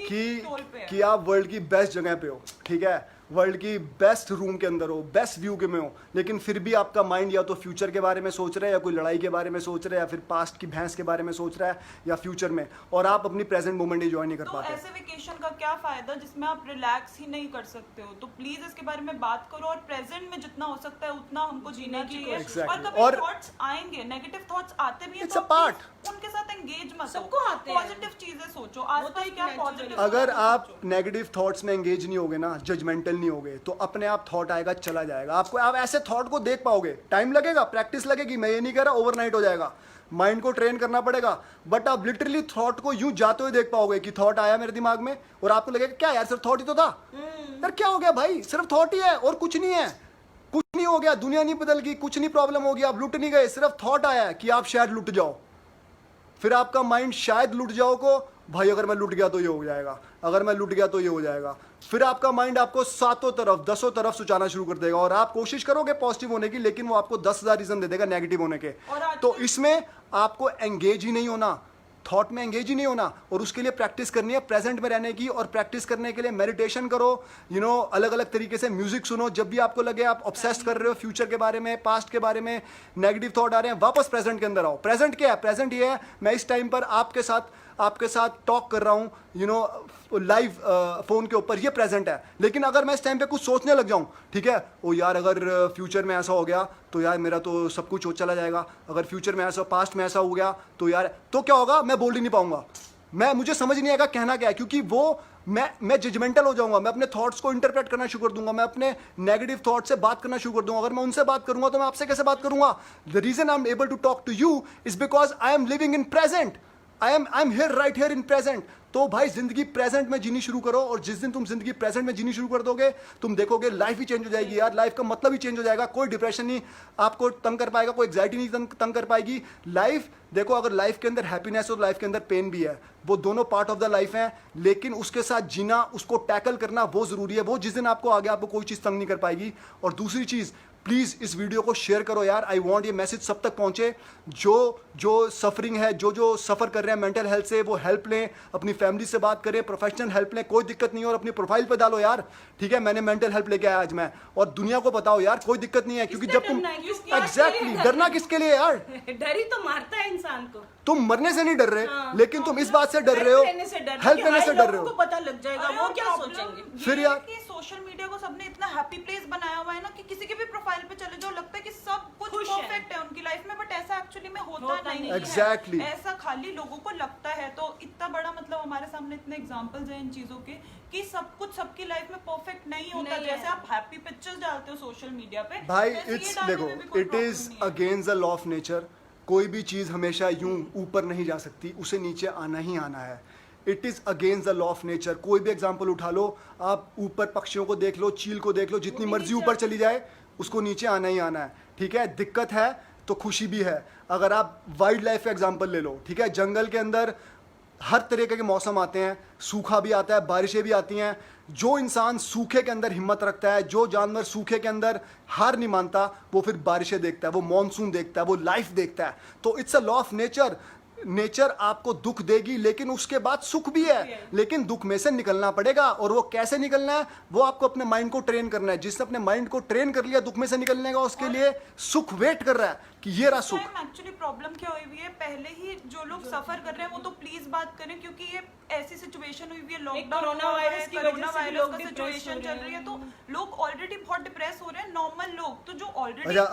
कि आप वर्ल्ड की बेस्ट जगह पे हो, ठीक है, वर्ल्ड की बेस्ट रूम के अंदर हो, बेस्ट व्यू के में हो, लेकिन फिर भी आपका माइंड या तो फ्यूचर के बारे में सोच रहा है, या कोई लड़ाई के बारे में सोच रहा है, या फिर पास्ट की भैंस के बारे में सोच रहा है, या फ्यूचर में, और आप अपनी प्रेजेंट मोमेंट एंजॉय नहीं कर पाते। तो ऐसे वेकेशन का क्या फायदा जिसमें आप रिलैक्स ही नहीं कर सकते हो? तो प्लीज इसके बारे में बात करो, और प्रेजेंट में जितना हो सकता है उतना हमको जीना चाहिए। और कभी थॉट्स आएंगे, नेगेटिव थॉट्स आते भी हैं, तो उनके साथ एंगेज मत, सबको आते हैं, पॉजिटिव चीजें सोचो। आसपास क्या पॉजिटिव, अगर आप नेगेटिव थॉट्स में एंगेज नहीं होगे ना, जजमेंटल नहीं होगे, तो अपने आप थॉट आएगा, चला जाएगा। आपको, आप ऐसे थॉट को देख पाओगे, टाइम लगेगा, प्रैक्टिस लगेगी, मैं ये नहीं कह रहा ओवरनाइट हो जाएगा, माइंड को ट्रेन करना पड़ेगा, बट आप लिटरली थॉट को यूं जाते हुए देख पाओगे कि थॉट आया मेरे दिमाग में, और आपको लगेगा क्या यार सिर्फ थॉट ही तो था, यार क्या हो गया भाई, सिर्फ थॉट ही है और कुछ नहीं है। कुछ नहीं हो गया, दुनिया नहीं बदल गई, कुछ नहीं प्रॉब्लम हो गया, आप लुट नहीं गए, सिर्फ थॉट आया है कि आप शायद लुट जाओ, फिर आपका माइंड शायद लुट जाओ को, भाई अगर मैं लुट गया तो ये हो जाएगा, अगर मैं लुट गया तो ये हो जाएगा, फिर आपका माइंड आपको 7 तरफ 10 तरफ सोचाना शुरू कर देगा और आप कोशिश करोगे पॉजिटिव होने की, लेकिन वो आपको 10,000 रीजन दे देगा नेगेटिव होने के। तो इसमें आपको एंगेज ही नहीं होना, थॉट में एंगेज ही नहीं होना, और उसके लिए प्रैक्टिस करनी है प्रेजेंट में रहने की। और प्रैक्टिस करने के लिए मेडिटेशन करो, अलग अलग तरीके से म्यूजिक सुनो। जब भी आपको लगे आप ऑब्सेस्ड कर रहे हो फ्यूचर के बारे में, पास्ट के बारे में, नेगेटिव थॉट आ रहे हैं, वापस प्रेजेंट के अंदर आओ। प्रेजेंट क्या है? प्रेजेंट ये है, मैं इस टाइम पर आपके साथ टॉक कर रहा हूँ लाइव फोन के ऊपर, ये प्रेजेंट है। लेकिन अगर मैं इस टाइम पे कुछ सोचने लग जाऊँ, ठीक है, ओ यार अगर फ्यूचर में ऐसा हो गया तो यार मेरा तो सब कुछ हो चला जाएगा, अगर फ्यूचर में ऐसा, पास्ट में ऐसा हो गया तो यार, तो क्या होगा? मैं बोल ही नहीं पाऊंगा, मुझे समझ नहीं आएगा कहना क्या है, क्योंकि वो मैं जजमेंटल हो जाऊंगा, मैं अपने थॉट्स को इंटरप्रेट करना शुरू कर दूंगा, मैं अपने नेगेटिव थॉट से बात करना शुरू कर दूंगा। अगर मैं उनसे बात करूंगा तो मैं आपसे कैसे बात करूंगा? The reason I am able to talk to you is because I am living in present, I am here right here in present. तो भाई जिंदगी प्रेजेंट में जीनी शुरू करो, और जिस दिन तुम जिंदगी प्रेजेंट में जीनी शुरू कर दोगे, तुम देखोगे लाइफ ही चेंज हो जाएगी यार, लाइफ का मतलब ही चेंज हो जाएगा। कोई डिप्रेशन नहीं आपको तंग कर पाएगा, कोई एग्जाइटी नहीं तंग कर पाएगी। लाइफ देखो, अगर लाइफ के अंदर हैप्पीनेस और लाइफ के अंदर पेन भी है, वो दोनों पार्ट ऑफ द लाइफ है, लेकिन उसके साथ जीना, उसको टैकल करना वो जरूरी है। वो जिस दिन आपको आगे आपको कोई चीज तंग नहीं कर पाएगी। और दूसरी चीज, प्लीज इस वीडियो को शेयर करो यार, आई वांट ये मैसेज सब तक पहुंचे। जो सफरिंग है, जो सफर कर रहे हैं मेंटल हेल्थ से, वो हेल्प लें, अपनी फैमिली से बात करें, प्रोफेशनल हेल्प लें, कोई दिक्कत नहीं है। और अपनी प्रोफाइल पे डालो यार, ठीक है, मैंने मेंटल हेल्प लेके आया आज मैं, और दुनिया को बताओ यार कोई दिक्कत नहीं है। क्योंकि जब तुम एग्जैक्टली डरना किसके लिए यार? डर ही तो मारता है इंसान को। तुम मरने से नहीं डर रहे, लेकिन तुम इस बात से डर रहे हो, हेल्प लेने से डर रहे हो। पता लग जाएगा वो क्या सोचेंगे। फिर यार कि सोशल मीडिया को सबने इतना हैप्पी प्लेस बनाया हुआ है ना, कि किसी के भी प्रोफाइल पे चले जाओ लगता है कि सब कुछ परफेक्ट है उनकी लाइफ में, बट ऐसा एक्चुअली में होता नहीं है। Exactly. ऐसा खाली लोगों को लगता है। तो इतना बड़ा मतलब हमारे सामने इतने एग्जांपल्स हैं इन चीजों के, कि सब कुछ सबकी लाइफ में परफेक्ट नहीं होता। जैसे आप हैप्पी पिक्चर्स डालते हो सोशल मीडिया पे, भाई, इट्स देखो, it is against the law of nature. कोई भी चीज हमेशा यूं ऊपर नहीं जा सकती, उसे नीचे आना ही आना है। It is against the law of nature. कोई भी एग्जाम्पल उठा लो, आप ऊपर पक्षियों को देख लो, चील को देख लो, जितनी मर्जी ऊपर चली जाए उसको नीचे आना ही आना है, ठीक है। दिक्कत है तो खुशी भी है। अगर आप वाइल्ड लाइफ का एग्जाम्पल ले लो, ठीक है, जंगल के अंदर हर तरीके के मौसम आते हैं, सूखा भी आता है, बारिशें भी आती हैं। जो इंसान सूखे के अंदर हिम्मत रखता है, जो जानवर सूखे के अंदर हार नहीं मानता, वो फिर बारिशें देखता है, वो मॉनसून देखता है, वो लाइफ देखता है। तो it's a law of nature. Nature आपको दुख देगी, लेकिन उसके बाद सुख भी है, लेकिन दुख में से निकलना पड़ेगा। और वो कैसे निकलना है? वो आपको अपने माइंड को ट्रेन करना है। जिसने अपने माइंड को ट्रेन कर लिया दुख में से निकलने का, उसके लिए सुख वेट कर रहा है कि ये रहा सुख। एक्चुअली प्रॉब्लम क्या हुई है, पहले ही जो लोग सफर कर रहे हैं वो तो प्लीज बात करें, क्योंकि ये ऐसी सिचुएशन हुई है, लॉकडाउन, कोरोना वायरस की वजह से लोग का सिचुएशन चल रही है, तो लोग ऑलरेडी बहुत डिप्रेस हो रहे हैं, नॉर्मल लोग। तो जो ऑलरेडी अच्छा,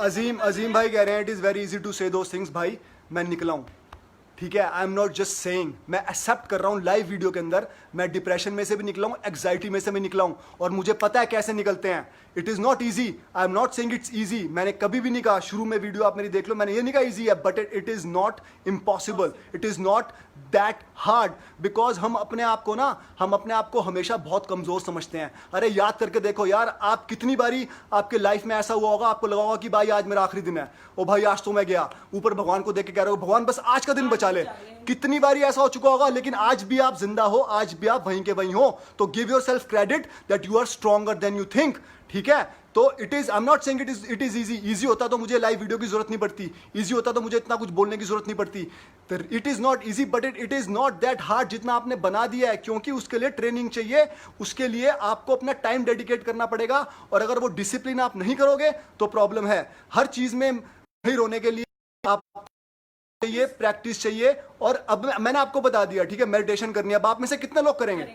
अजीम भाई कह रहे हैं it is very easy to say those things. भाई मैं निकला हूं, ठीक है, I am not just saying, मैं एक्सेप्ट कर रहा हूँ लाइव वीडियो के अंदर, मैं डिप्रेशन में से भी निकला हूँ, एग्जाइटी में से भी निकला हूँ, और मुझे पता है कैसे निकलते हैं। It is not easy, I am not saying it's easy. मैंने कभी भी नहीं कहा, शुरू में वीडियो आप मेरी देख लो, मैंने ये नहीं कहा ईजी है, but it is not impossible, it is not that hard. Because हम अपने आप को हमेशा बहुत कमजोर समझते हैं। अरे याद करके देखो यार, आप कितनी बारी आपके लाइफ में ऐसा हुआ होगा, आपको लगा होगा कि भाई आज मेरा आखिरी दिन है, ओ भाई आज तो मैं गया, ऊपर भगवान को देख के कह रहे हो भगवान बस आज का दिन बचा ले। कितनी बारी ऐसा हो चुका होगा, लेकिन आज भी आप जिंदा हो, आज भी आप वहीं के वहीं हो। तो give your self credit that you are stronger than you think, ठीक है। तो it is, I am not saying it is easy होता तो मुझे लाइव वीडियो की जरूरत नहीं पड़ती, इजी होता तो मुझे इतना कुछ बोलने की जरूरत नहीं पड़ती। It is not easy, but it is not that hard जितना आपने बना दिया है, क्योंकि उसके लिए ट्रेनिंग चाहिए, उसके लिए आपको अपना टाइम डेडिकेट करना पड़ेगा। और अगर वो डिसिप्लिन आप नहीं करोगे तो प्रॉब्लम है। हर चीज में माहिर होने के लिए आप चाहिए, प्रैक्टिस चाहिए। और अब मैंने आपको बता दिया, ठीक है, मेडिटेशन करनी है। अब आप में से कितने लोग करेंगे?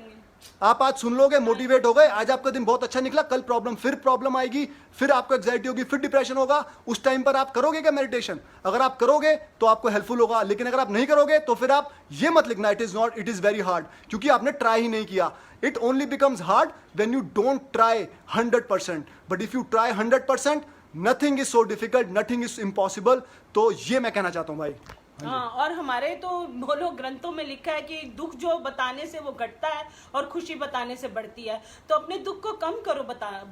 आप आज सुन लोगे, मोटिवेट हो गए, आज आपका दिन बहुत अच्छा निकला, कल प्रॉब्लम आएगी, फिर आपको एंजाइटी होगी, फिर डिप्रेशन होगा। उस टाइम पर आप करोगे क्या मेडिटेशन? अगर आप करोगे तो आपको हेल्पफुल होगा, लेकिन अगर आप नहीं करोगे तो फिर आप ये मत लिखना इट इज वेरी हार्ड, क्योंकि आपने ट्राई ही नहीं किया। It only becomes hard when you don't try 100%, but if you try 100%, nothing is so difficult, nothing is impossible. तो ये मैं कहना चाहता हूं भाई। हाँ, और हमारे तो बोलो ग्रंथों में लिखा है कि दुख जो बताने से वो घटता है और खुशी बताने से बढ़ती है। तो अपने दुख को कम करो,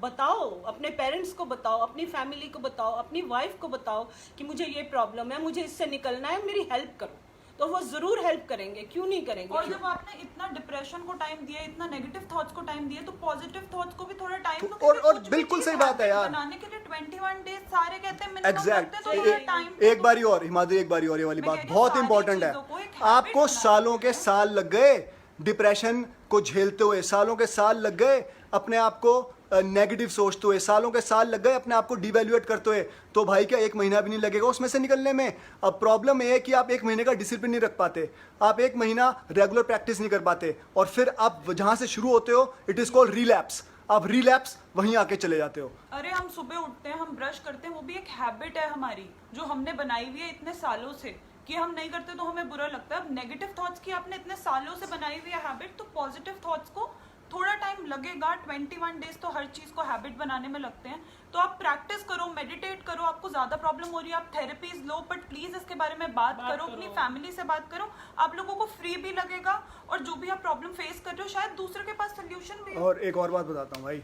बताओ अपने पेरेंट्स को, बताओ अपनी फैमिली को, बताओ अपनी वाइफ को, बताओ कि मुझे ये प्रॉब्लम है, मुझे इससे निकलना है, मेरी हेल्प करो। तो वो जरूर हेल्प करेंगे, क्यों नहीं करेंगे। और जब आपने इतना डिप्रेशन को टाइम दिया, इतना नेगेटिव थॉट्स को टाइम दिया, तो पॉजिटिव थॉट्स को भी थोड़ा टाइम दो। और बिल्कुल सही बात है यार, बनाने के लिए 21 डेज सारे कहते हैं मिनिमम एग्जैक्ट। लगते हैं, तो थोड़ा टाइम एक बारी और हिमाद्री, एक बारी और ये वाली मैं बात कह रही हूँ, बहुत सारी इंपॉर्टेंट है। चीज़ों को एक आपको habit सालों के बनाना साल लग गए डिप्रेशन को झेलते हुए, सालों के साल लग गए अपने आप को नेगेटिव सोचते हुए, सालों के साल लग गए अपने आप को डिवैल्यूएट करते हुए, तो भाई क्या 1 महीना भी नहीं लगेगा उसमें से निकलने में। अब प्रॉब्लम ये है कि आप 1 महीने का डिसिप्लिन नहीं रख पाते, आप 1 महीना रेगुलर प्रैक्टिस नहीं कर पाते, और फिर आप जहां से शुरू होते हो इट इज कॉल्ड रिलैप्स। आप रिलैप्स वहीं आके चले जाते हो। अरे हम सुबह उठते हैं, हम ब्रश करते हैं, वो भी एक हैबिट है हमारी जो हमने बनाई हुई है इतने सालों से, कि हम नहीं करते तो हमें बुरा लगता है। अब नेगेटिव थॉट्स की आपने इतने सालों से बनाई हुई है हैबिट, तो पॉजिटिव थॉट्स को थोड़ा टाइम लगेगा। 21 डेज तो हर चीज को हैबिट बनाने में लगते हैं। तो आप प्रैक्टिस करो, मेडिटेट करो। आपको ज्यादा प्रॉब्लम हो रही है, आप थेरेपीज लो, बट प्लीज इसके बारे में बात करो, अपनी फैमिली से बात करो। आप लोगों को फ्री भी लगेगा, और जो भी आप प्रॉब्लम फेस कर रहे हो शायद दूसरे के पास सोल्यूशन भी हो। और एक और बात बताता हूँ भाई,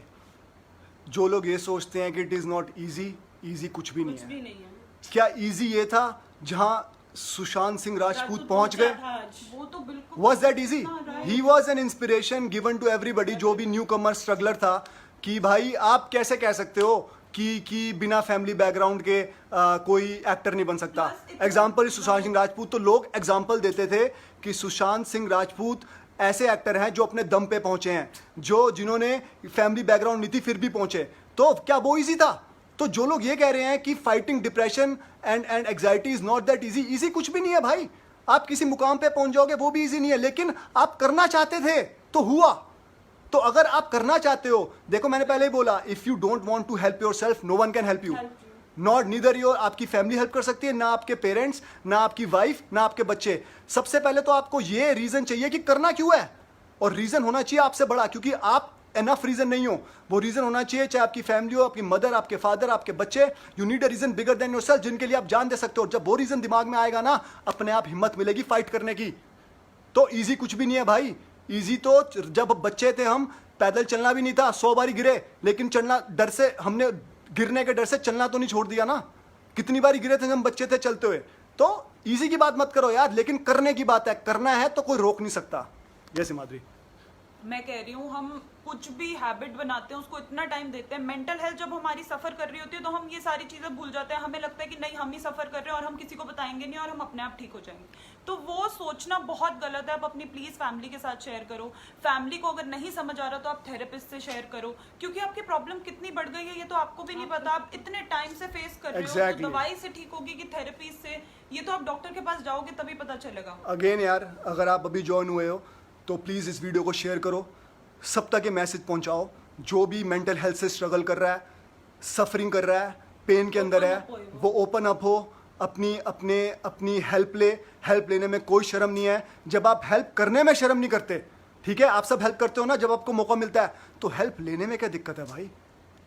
जो लोग ये सोचते हैं कि it is not easy, easy कुछ भी नहीं कुछ है। भी नहीं है। क्या ईजी ये था जहां सुशांत सिंह राजपूत पहुंच गए? वो तो बिल्कुल Was that easy? He was an inspiration given to everybody, जो भी न्यू कमर स्ट्रगलर था, कि भाई आप कैसे कह सकते हो कि बिना फैमिली बैकग्राउंड के कोई एक्टर नहीं बन सकता। एग्जाम्पल सुशांत सिंह राजपूत, तो लोग एग्जाम्पल देते थे कि सुशांत सिंह राजपूत ऐसे एक्टर हैं जो अपने दम पे पहुंचे हैं, जिन्होंने फैमिली बैकग्राउंड नहीं थी फिर भी पहुंचे। तो क्या वो इजी था? तो जो लोग ये कह रहे हैं कि fighting depression and anxiety is not that easy, easy कुछ भी नहीं है भाई। आप किसी मुकाम पे पहुंच जाओगे वो भी इजी नहीं है, लेकिन आप करना चाहते थे तो हुआ। तो अगर आप करना चाहते हो, देखो मैंने पहले ही बोला, if you don't want to help yourself, no one can help you. Not neither your, आपकी फैमिली हेल्प कर सकती है, ना आपके पेरेंट्स, ना आपकी वाइफ, ना आपके बच्चे। सबसे पहले तो आपको ये रीजन चाहिए कि करना क्यों है, और रीजन होना चाहिए आपसे बड़ा, क्योंकि आप एनफ रीजन नहीं हो। वो रीजन होना चाहिए, चाहे आपकी फैमिली हो, आपकी मदर, आपके फादर, आपके बच्चे। You need a reason bigger than yourself, जिनके लिए आप जान दे सकते हो। जब वो रीजन दिमाग में आएगा ना, अपने आप हिम्मत मिलेगी फाइट करने की। तो इजी कुछ भी नहीं है भाई। इजी तो जब बच्चे थे हम, पैदल चलना भी नहीं था, 100 बारी गिरे, लेकिन चलना डर से, हमने गिरने के डर से चलना तो नहीं छोड़ दिया ना। कितनी बारी गिरे थे हम बच्चे थे चलते हुए। तो इजी की बात मत करो यार, लेकिन करने की बात है, करना है तो कोई रोक नहीं सकता। जैसे माधुरी, मैं कह रही हूँ, हम कुछ भी हैबिट बनाते हैं उसको इतना टाइम देते हैं। मेंटल हेल्थ जब हमारी सफर कर रही होती है तो हम ये सारी चीजें भूल जाते हैं। हमें लगता है कि नहीं, हम ही सफर कर रहे हैं और हम किसी को बताएंगे नहीं और हम अपने आप ठीक हो जाएंगे। तो वो सोचना बहुत गलत है। आप अपनी प्लीज फैमिली के साथ शेयर करो। फैमिली को अगर नहीं समझ आ रहा तो आप थेरेपिस्ट से शेयर करो, क्योंकि आपकी प्रॉब्लम कितनी बढ़ गई है ये तो आपको भी नहीं पता। आप इतने टाइम से फेस कर रहे हो, तो दवाई से ठीक होगी कि थेरेपी से, ये तो आप डॉक्टर के पास जाओगे तभी पता चलेगा। अगेन यार, अगर आप अभी ज्वाइन हुए हो तो प्लीज इस वीडियो को शेयर करो, सब तक ये मैसेज पहुंचाओ। जो भी मेंटल हेल्थ से स्ट्रगल कर रहा है, सफरिंग कर रहा है, पेन के अंदर है, वो ओपन अप हो, अपनी हेल्प ले। हेल्प लेने में कोई शर्म नहीं है। जब आप हेल्प करने में शर्म नहीं करते, ठीक है, आप सब हेल्प करते हो ना जब आपको मौका मिलता है, तो हेल्प लेने में क्या दिक्कत है भाई?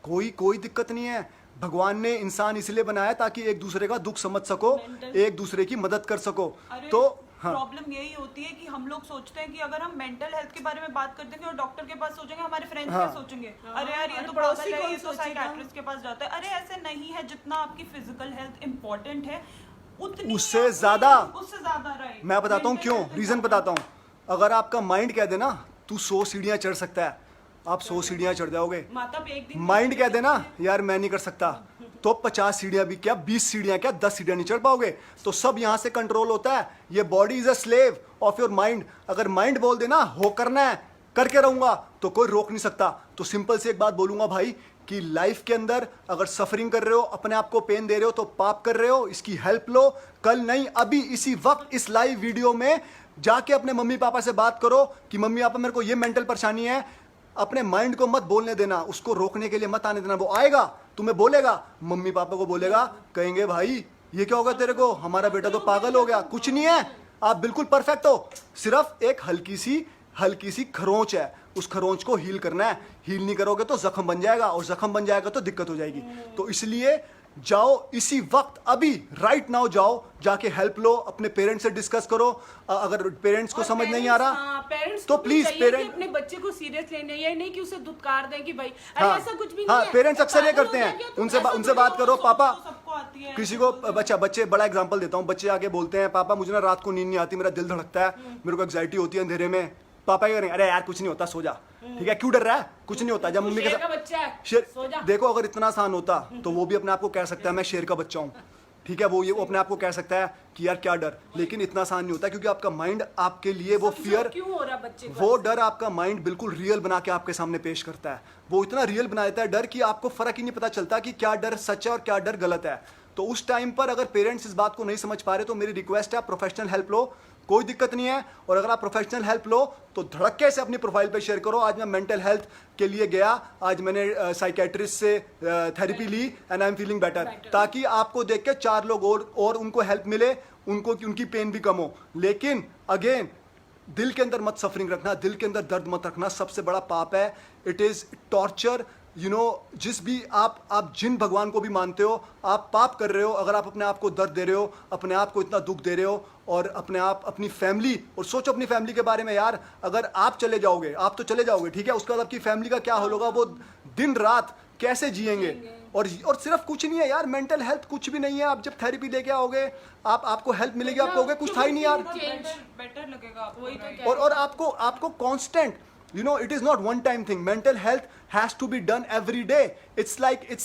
कोई दिक्कत नहीं है। भगवान ने इंसान इसलिए बनाया ताकि एक दूसरे का दुख समझ सको, एक दूसरे की मदद कर सको। तो प्रॉब्लम यही होती है कि हम लोग सोचते हैं कि अगर हम मेंटल हेल्थ के बारे में बात करते हैं और डॉक्टर के पास सोचेंगे, हमारे फ्रेंड्स क्या सोचेंगे, अरे यार ये तो पागल है, ये तो साइकियाट्रिस्ट के पास जाता है। अरे ऐसे नहीं है। जितना आपकी फिजिकल हेल्थ इंपॉर्टेंट है उतनी उससे ज्यादा राइट। मैं बताता हूँ क्यों, रीजन बताता हूँ। अगर आपका माइंड कह देना तू 100 सीढ़ियां चढ़ सकता है, आप 100 सीढ़ियां चढ़ जाओगे। माइंड कह देना यार मैं नहीं कर सकता, तो 50 सीढ़ियां भी क्या, 20 सीढ़ियां क्या, 10 सीढ़ियां नहीं चढ़ पाओगे। तो सब यहां से कंट्रोल होता है। ये body is a slave of your mind. अगर माइंड बोल देना हो करना है, करके रहूंगा, तो कोई रोक नहीं सकता। तो सिंपल से एक बात बोलूंगा भाई, कि लाइफ के अंदर अगर सफरिंग कर रहे हो, अपने आप को पेन दे रहे हो, तो पाप कर रहे हो, इसकी हेल्प लो। कल नहीं, अभी इसी वक्त इस लाइव वीडियो में जाके अपने मम्मी पापा से बात करो कि मम्मी पापा मेरे को ये मेंटल परेशानी है। अपने माइंड को मत बोलने देना, उसको रोकने के लिए मत आने देना। वो आएगा, तुम्हें बोलेगा, मम्मी पापा को बोलेगा, कहेंगे भाई ये क्या होगा तेरे को, हमारा बेटा तो पागल हो गया। कुछ नहीं है, आप बिल्कुल परफेक्ट हो। सिर्फ एक हल्की सी खरोंच है, उस खरोंच को हील करना है। हील नहीं करोगे तो जख्म बन जाएगा, और जख्म बन जाएगा तो दिक्कत हो जाएगी। तो इसलिए जाओ इसी वक्त, अभी राइट नाउ जाओ, जाके हेल्प लो, अपने पेरेंट्स से डिस्कस करो। अगर पेरेंट्स को समझ नहीं आ रहा पेरेंट्स तो को भी प्लीज चाहिए कि पेरेंट अपने बच्चे को सीरियस लेने, ये नहीं कि उसे दुत्कार दें कि भाई अरे हाँ, ऐसा कुछ भी हाँ, नहीं है। पेरेंट्स अक्सर ये पागल करते हो हैं, गया क्या तुम? उनसे ऐसा उनसे थोड़ी बात होता करो, है। पापा सबको आती है किसी को बच्चे बड़ा एग्जांपल देता हूँ, बच्चे आके बोलते हैं पापा मुझे ना रात को नींद नहीं आती, मेरा दिल धड़कता है, मेरे को एंग्जाइटी होती है अंधेरे में। पापा क्या करें, अरे यार कुछ नहीं होता, सो जा। ठीक है, क्यों डर रहा है, कुछ नहीं होता। जब मम्मी के शेर का साथ बच्चा है, शेर, सो जा। देखो अगर इतना आसान होता तो वो भी अपने आप को कह सकता है मैं शेर का बच्चा हूँ। ठीक है, वो अपने आप को कह सकता है कि यार क्या डर, लेकिन इतना आसान नहीं होता, क्योंकि आपका माइंड आपके लिए वो समझो फियर, क्यों हो रहा बच्चे को वो ऐसा? डर आपका माइंड बिल्कुल रियल बना के आपके सामने पेश करता है। वो इतना रियल बना देता है डर कि आपको फर्क ही नहीं पता चलता कि क्या डर सच है और क्या डर गलत है। तो उस टाइम पर अगर पेरेंट्स इस बात को नहीं समझ पा रहे तो मेरी रिक्वेस्ट है आप प्रोफेशनल हेल्प लो, कोई दिक्कत नहीं है। और अगर आप प्रोफेशनल हेल्प लो तो धड़क्के से अपनी प्रोफाइल पे शेयर करो। आज मैं मेंटल हेल्थ के लिए गया, आज मैंने साइकेट्रिस्ट से थेरेपी ली and I am feeling better, ताकि आपको देख के 4 लोग और उनको हेल्प मिले, उनको उनकी पेन भी कम हो। लेकिन अगेन दिल के अंदर मत सफरिंग रखना, दिल के अंदर दर्द मत रखना, सबसे बड़ा पाप है। It is torture. जिस भी आप जिन भगवान को भी मानते हो, आप पाप कर रहे हो अगर आप अपने आप को दर्द दे रहे हो, अपने आप को इतना दुख दे रहे हो, और अपनी फैमिली, और सोचो अपनी फैमिली के बारे में यार, अगर आप चले जाओगे, आप तो चले जाओगे, ठीक है, उसके बाद आपकी फैमिली का क्या होगा, वो दिन रात कैसे जिएंगे। और सिर्फ कुछ नहीं है यार, मेंटल हेल्थ कुछ भी नहीं है। आप जब थेरेपी लेके आओगे, आपको हेल्प मिलेगी, आप कहोगे कुछ था ही नहीं यार। बेटर लगेगा आपको, वही तो right? कह और आपको constant, it is not one time thing. Mental health has to be done every day. It's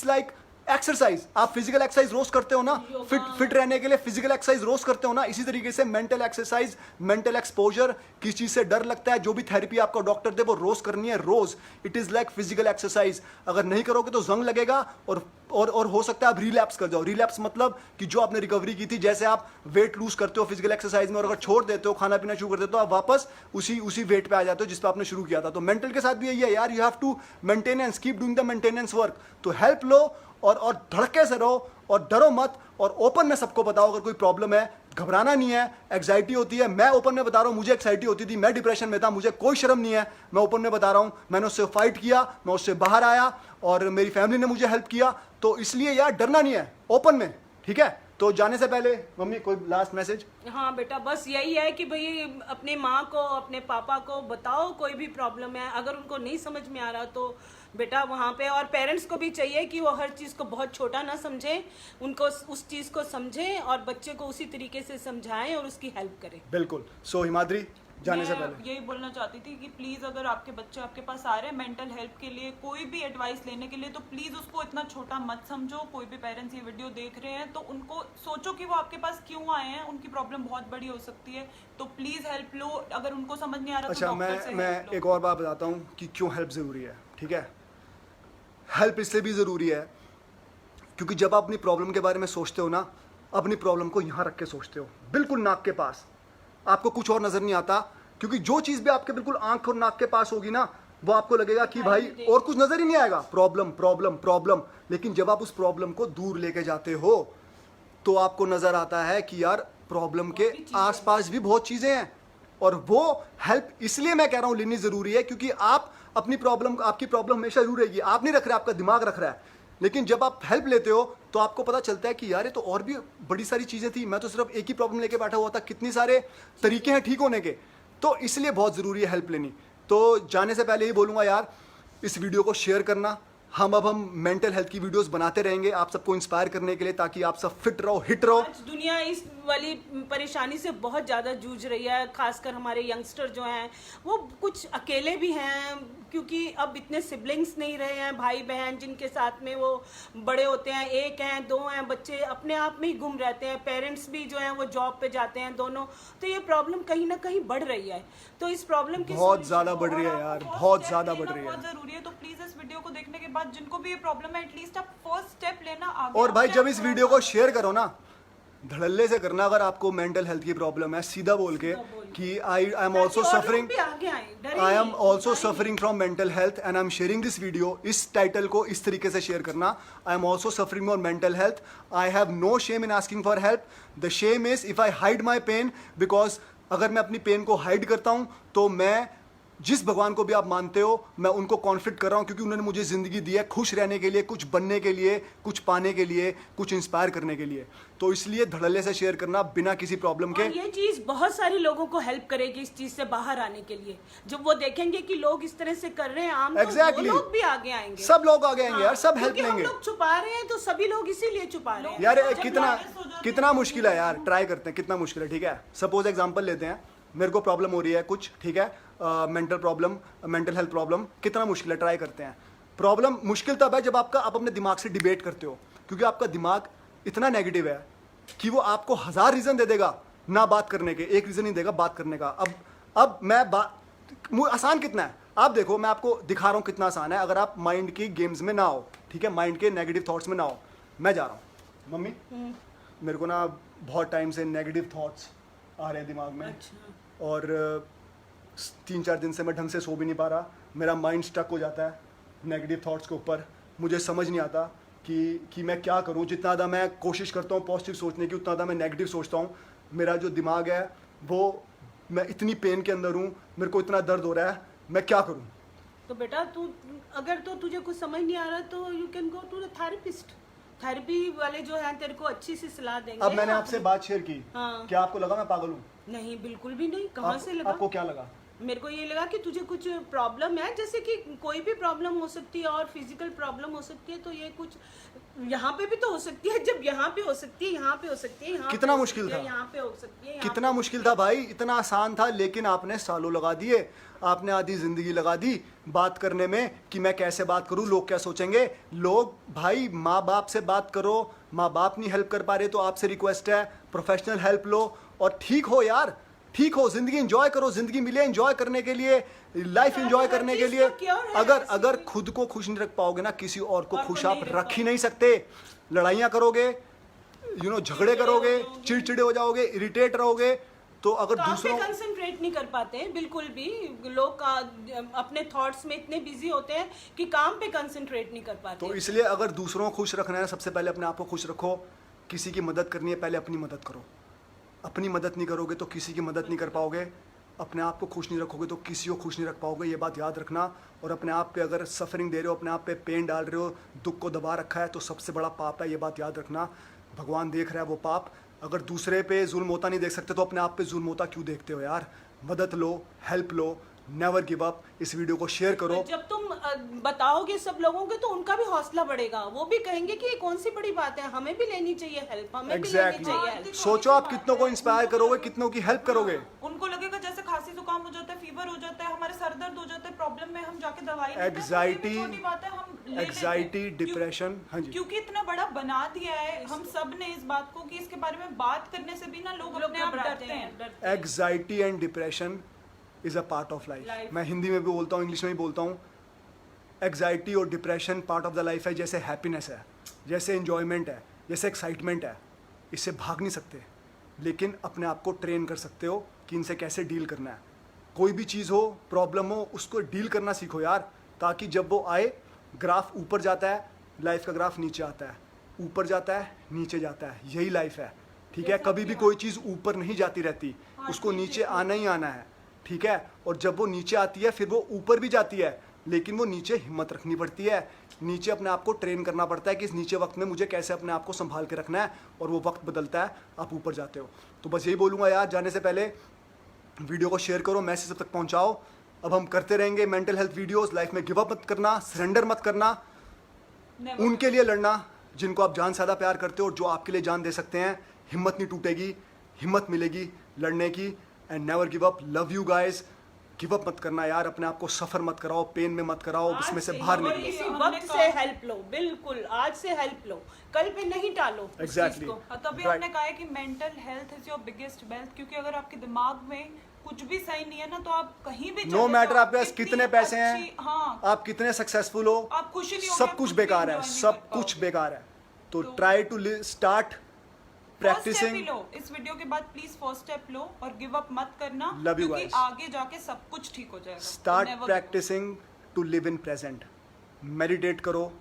like exercise. आप फिजिकल एक्सरसाइज रोज करते हो ना, फिट रहने के लिए फिजिकल एक्सरसाइज रोज करते हो ना, इसी तरीके से मेंटल एक्सरसाइज, मेंटल एक्सपोजर, किस चीज से डर लगता है, जो भी थेरेपी आपका डॉक्टर दे वो रोज करनी है, रोज। It is like physical exercise. अगर नहीं करोगे तो जंग लगेगा और हो सकता है आप रिलैप्स कर जाओ। रिलैप्स मतलब कि जो आपने रिकवरी की थी, जैसे आप वेट लूज करते हो फिजिकल एक्सरसाइज में, और अगर छोड़ देते हो, खाना पीना शुरू कर देते हो, आप वापस उसी वेट पे आ जाते हो जिस पे आपने शुरू किया था। तो मेंटल के साथ भी यही है यार, you have to maintenance, keep doing the maintenance work. तो हेल्प लो और धड़के से रहो और डरो मत, और ओपन में सबको बताओ अगर कोई प्रॉब्लम है। घबराना नहीं है, एग्जाइटी होती है, मैं ओपन में बता रहा हूँ, मुझे एग्जाइटी होती थी, मैं डिप्रेशन में था, मुझे कोई शर्म नहीं है, मैं ओपन में बता रहा हूँ, मैंने उससे फाइट किया, मैं उससे बाहर आया और मेरी फैमिली ने मुझे हेल्प किया। तो इसलिए यार डरना नहीं है, ओपन में, ठीक है। तो जाने से पहले मम्मी कोई लास्ट मैसेज? हाँ बेटा, बस यही है कि भाई अपने माँ को, अपने पापा को बताओ कोई भी प्रॉब्लम है, अगर उनको नहीं समझ में आ रहा तो बेटा वहाँ पे, और पेरेंट्स को भी चाहिए कि वो हर चीज़ को बहुत छोटा ना समझें, उनको उस चीज़ को समझें और बच्चे को उसी तरीके से समझाएं और उसकी हेल्प करें। बिल्कुल। सो हिमाद्री, जाने से मैं पहले यही बोलना चाहती थी कि प्लीज अगर आपके बच्चे आपके पास आ रहे हैं मेंटल हेल्प के लिए, कोई भी एडवाइस लेने के लिए, तो प्लीज उसको इतना छोटा मत समझो। कोई भी पेरेंट्स ये वीडियो देख रहे हैं तो उनको सोचो कि वो आपके पास क्यों आए हैं, उनकी प्रॉब्लम बहुत बड़ी हो सकती है, तो प्लीज हेल्प लो। अगर उनको समझ नहीं आ रहा अच्छा, तो डॉक्टर से मैं हेल्प लो। एक और बात बताता हूँ कि क्यों हेल्प ज़रूरी है, ठीक है। हेल्प इसलिए भी ज़रूरी है क्योंकि जब आप अपनी प्रॉब्लम के बारे में सोचते हो ना, अपनी प्रॉब्लम को यहाँ रख के सोचते हो, बिल्कुल नाक के पास, आपको कुछ और नज़र नहीं आता, क्योंकि जो चीज़ भी आपके बिल्कुल आंख और नाक के पास होगी ना, वो आपको लगेगा कि भाई और कुछ नज़र ही नहीं आएगा, प्रॉब्लम प्रॉब्लम प्रॉब्लम। लेकिन जब आप उस प्रॉब्लम को दूर लेके जाते हो तो आपको नज़र आता है कि यार प्रॉब्लम के आसपास भी बहुत चीज़ें हैं। और वो हेल्प इसलिए मैं कह रहा हूँ लेनी ज़रूरी है क्योंकि आप अपनी प्रॉब्लम, आपकी प्रॉब्लम हमेशा जरूर रहेगी, आप नहीं रख रहे, आपका दिमाग रख रहा है। लेकिन जब आप हेल्प लेते हो तो आपको पता चलता है कि यार ये तो और भी बड़ी सारी चीज़ें थी, मैं तो सिर्फ एक ही प्रॉब्लम लेके बैठा हुआ था, कितनी सारे तरीके हैं ठीक होने के। तो इसलिए बहुत ज़रूरी है हेल्प लेनी। तो जाने से पहले ही बोलूँगा यार, इस वीडियो को शेयर करना। हम मेंटल हेल्थ की वीडियोस बनाते रहेंगे आपआपको इंस्पायर करने के लिए, ताकि आप सब फिट रहो, हिट रहो। आज दुनिया इस वाली परेशानी से बहुत ज़्यादा जूझ रही है, खासकर हमारे यंगस्टर जो हैं वो कुछ अकेले भी हैं, क्योंकि अब इतने सिबलिंग्स नहीं रहे हैं, भाई बहन जिनके साथ में वो बड़े होते हैं, एक हैं, दो हैं, बच्चे अपने आप में ही गुम रहते हैं, पेरेंट्स भी जो हैं वो जॉब पे जाते हैं दोनों। तो ये प्रॉब्लम कहीं ना कहीं बढ़ रही है। तो इस प्रॉब्लम की बहुत ज़्यादा बढ़ रही है यार, बहुत ज़्यादा बढ़ रही है। बहुत जरूरी है। तो प्लीज इस वीडियो को देखने के बाद जिनको भी ये प्रॉब्लम है, एटलीस्ट आप फर्स्ट स्टेप लेना आगे। और भाई जब इस वीडियो को शेयर करो ना, धड़ल्ले से करना। अगर आपको मेंटल हेल्थ की प्रॉब्लम है, सीधा बोल के कि I am also suffering, I am also suffering from mental health and I am sharing this video. इस टाइटल को इस तरीके से शेयर करना, I am also suffering from mental health, I have no shame in asking for help. The shame is if I hide my pain, because अगर मैं अपनी pen को हाइड करता हूँ तो मैं जिस भगवान को भी आप मानते हो, मैं उनको कॉन्फ्लिक्ट कर रहा हूँ क्योंकि उन्होंने मुझे ज़िंदगी दी है खुश रहने के लिए, कुछ बनने के लिए, कुछ पाने के लिए, कुछ इंस्पायर करने के लिए। तो इसलिए धड़ल्ले से शेयर करना बिना किसी प्रॉब्लम के। और ये चीज बहुत सारे लोगों को हेल्प करेगी इस चीज से बाहर आने के लिए। जब वो देखेंगे कि लोग इस तरह से कर रहे हैं आम, Exactly. तो वो लोग भी आगे आएंगे। सब लोग आगे आएंगे यार, सब हेल्प क्योंकि हम लेंगे लोग छुपा रहे हैं तो सभी लोग इसीलिए छुपा रहे हैं। यार। जब कितना लालच हो जाते कितना हैं, मुश्किल है यार, ट्राई करते हैं कितना मुश्किल है। ठीक है, सपोज एग्जांपल लेते हैं, मेरे को प्रॉब्लम हो रही है कुछ, ठीक है, mental problem, mental health problem. कितना मुश्किल है, ट्राई करते हैं। प्रॉब्लम मुश्किल तब है जब आप अपने दिमाग से डिबेट करते हो, क्योंकि आपका दिमाग इतना नेगेटिव है कि वो आपको 1000 रीज़न दे देगा ना बात करने के, एक रीज़न ही देगा बात करने का। अब मैं आसान कितना है आप देखो, मैं आपको दिखा रहा हूँ कितना आसान है अगर आप माइंड की गेम्स में ना हो, ठीक है, माइंड के नेगेटिव थॉट्स में ना हो। मैं जा रहा हूँ मम्मी, मेरे को ना बहुत टाइम से नेगेटिव थॉट्स आ रहे हैं दिमाग में। अच्छा। और 3-4 दिन से मैं ढंग से सो भी नहीं पा रहा, मेरा माइंड स्टक हो जाता है नेगेटिव थॉट्स के ऊपर। मुझे समझ नहीं आता कि मैं क्या करूं। जितना ज़्यादा मैं कोशिश करता हूं पॉजिटिव सोचने की, उतना ज़्यादा मैं नेगेटिव सोचता हूं। मेरा जो दिमाग है वो, मैं इतनी पेन के अंदर हूं, मेरे को इतना दर्द हो रहा है, मैं क्या करूं। तो बेटा तू, अगर तो तुझे कुछ समझ नहीं आ रहा तो you can go to the therapist. Therapy वाले जो है तेरे को अच्छी सी सलाह देंगे। अब मैंने आपसे बात शेयर की, हाँ। क्या आपको लगा मैं पागल हूँ? नहीं, बिल्कुल भी नहीं। कहाँ से लगा? आपको क्या लगा? मेरे को ये लगा कि तुझे कुछ प्रॉब्लम है, जैसे कि कोई भी प्रॉब्लम हो सकती है और फिजिकल प्रॉब्लम हो सकती है, तो ये कुछ यहाँ पे भी तो हो सकती है। जब यहाँ पे हो सकती है, यहाँ पे हो सकती है, यहाँ कितना पे हो मुश्किल सकती है, था? यहाँ पे हो सकती है, कितना मुश्किल था भाई, इतना आसान था, लेकिन आपने सालों लगा दिए, आपने आधी जिंदगी लगा दी बात करने में कि मैं कैसे बात करूं, लोग क्या सोचेंगे। लोग भाई, माँ बाप से बात करो, माँ बाप नहीं हेल्प कर पा रहे तो आपसे रिक्वेस्ट है प्रोफेशनल हेल्प लो और ठीक हो यार, ठीक हो, जिंदगी एंजॉय करो। जिंदगी मिले एंजॉय करने के लिए, लाइफ एंजॉय करने के लिए। अगर खुद को खुश नहीं रख पाओगे ना, किसी और को खुश आप रख ही नहीं सकते। लड़ाइयाँ करोगे, झगड़े करोगे, चिड़चिड़े हो जाओगे, इरिटेट रहोगे, तो अगर काम पे दूसरों कंसंट्रेट नहीं कर पाते हैं बिल्कुल भी। लोग अपने थॉट्स में इतने बिजी होते हैं कि काम पे कंसंट्रेट नहीं कर पाते। तो इसलिए अगर दूसरों को खुश रखना है, सबसे पहले अपने आप को खुश रखो। किसी की मदद करनी है, पहले अपनी मदद करो। अपनी मदद नहीं करोगे तो किसी की मदद नहीं कर पाओगे। अपने आप को खुश नहीं रखोगे तो किसी को खुश नहीं रख पाओगे, ये बात याद रखना। और अपने आप पे अगर सफरिंग दे रहे हो, अपने आप पे पेन डाल रहे हो, दुख को दबा रखा है, तो सबसे बड़ा पाप है, ये बात याद रखना। भगवान देख रहा है वो पाप। अगर दूसरे पे जुल्म होता नहीं देख सकते तो अपने आप पे जुल्म होता क्यों देखते हो यार। मदद लो, हेल्प लो, नेवर गिव अप। इस वीडियो को शेयर करो। जब तुम बताओगे सब लोगों के तो उनका भी हौसला बढ़ेगा, वो भी कहेंगे कि ये कौन सी बड़ी बात है, हमें भी लेनी चाहिए हेल्प, हमें भी लेनी चाहिए हेल्प। सोचो आप कितनों को इंस्पायर करोगे, कितनों की हेल्प करोगे। उनको लगेगा जैसे खांसी जुकाम हो जाता है, फीवर हो जाता है, हमारे सर दर्द हो जाता है, प्रॉब्लम में हम जाके दवाई लेते हैं, तो ये भी एग्जाइटी, छोटी बात है, हम ले लेते हैं। एग्जाइटी, डिप्रेशन, हाँ जी, क्योंकि इतना बड़ा बना दिया है हम सब ने इस बात को कि इसके बारे में बात करने से भी ना लोग अपने आप डरते हैं। Anxiety and depression is a part of life. मैं हिंदी में भी बोलता हूँ, इंग्लिश में भी बोलता हूँ। एग्जाइटी और depression part of the life है, जैसे हैप्पीनेस है, जैसे एन्जॉयमेंट है, जैसे एक्साइटमेंट है। इससे भाग नहीं सकते, लेकिन अपने आप को ट्रेन कर सकते हो कि इनसे कैसे डील करना है। कोई भी चीज़ हो, प्रॉब्लम हो, उसको डील करना सीखो यार, ताकि जब वो आए, ग्राफ ऊपर जाता है, लाइफ का ग्राफ नीचे आता है, ऊपर जाता है, नीचे जाता है, यही लाइफ है। ठीक है, कभी भी कोई चीज़ ऊपर नहीं जाती रहती, उसको नीचे आना ही आना है। ठीक है, और जब वो नीचे आती है फिर वो ऊपर भी जाती है, लेकिन वो नीचे हिम्मत रखनी पड़ती है। नीचे अपने आप को ट्रेन करना पड़ता है कि इस नीचे वक्त में मुझे कैसे अपने आप को संभाल के रखना है, और वो वक्त बदलता है, आप ऊपर जाते हो। तो बस यही बोलूँगा यार, जाने से पहले वीडियो को शेयर करो, मैसेज सब तक पहुँचाओ। अब हम करते रहेंगे मेंटल हेल्थ वीडियोस। लाइफ में गिव अप मत करना, सरेंडर मत करना, उनके लिए लड़ना जिनको आप जान से ज़्यादा प्यार करते हो और जो आपके लिए जान दे सकते हैं। हिम्मत नहीं टूटेगी, हिम्मत मिलेगी लड़ने की। And never give up. Love you guys. Give up मत करना यार, अपने आप को सफर मत कराओ, पेन में मत कराओ, इसमें से बाहर और निकलो। इसी वक्त से हेल्प लो, बिल्कुल आज से हेल्प लो, कल पे नहीं टालो इस चीज Exactly. को। और तभी हमने कहा है कि mental health is your biggest wealth, क्योंकि अगर आपके दिमाग में कुछ भी सही नहीं है ना, तो आप कहीं भी नो मैटर आपके पास कितने पैसे हैं, हाँ, आप कितने सक्सेसफुल हो, आप खुश ही नहीं होगे, सब आप कुछ कुछ भी बेकार है, enjoy नहीं सब कर कुछ पाओगे। बेकार है। तो ट्राई टू स्टार्ट प्रैक्टिसिंग। लो इस वीडियो के बाद, प्लीज फर्स्ट स्टेप लो और गिव अप मत करना, Love you क्योंकि guys. आगे जाके सब कुछ ठीक हो जाएगा। Start Never give up. Practising to live in present. Meditate करो,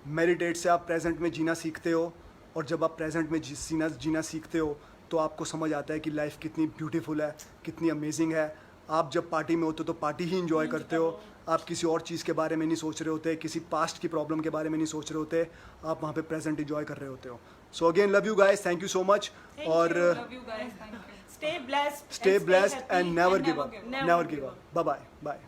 मेडिटेट से आप प्रेजेंट में जीना सीखते हो, और जब आप प्रेजेंट में जीना सीखते हो तो आपको समझ आता है कि लाइफ कितनी ब्यूटीफुल है, कितनी अमेजिंग है। आप जब पार्टी में होते हो तो पार्टी ही इंजॉय करते हो, आप किसी और चीज़ के बारे में नहीं सोच रहे होते, किसी पास्ट की प्रॉब्लम के बारे में नहीं सोच रहे होते, आप वहाँ पे प्रेजेंट इंजॉय कर रहे होते हो. So again love you guys, thank you so much. और love you guys, thank you. Stay blessed. stay and blessed happy and never and give never up. give up. Never give up. Bye bye. Bye.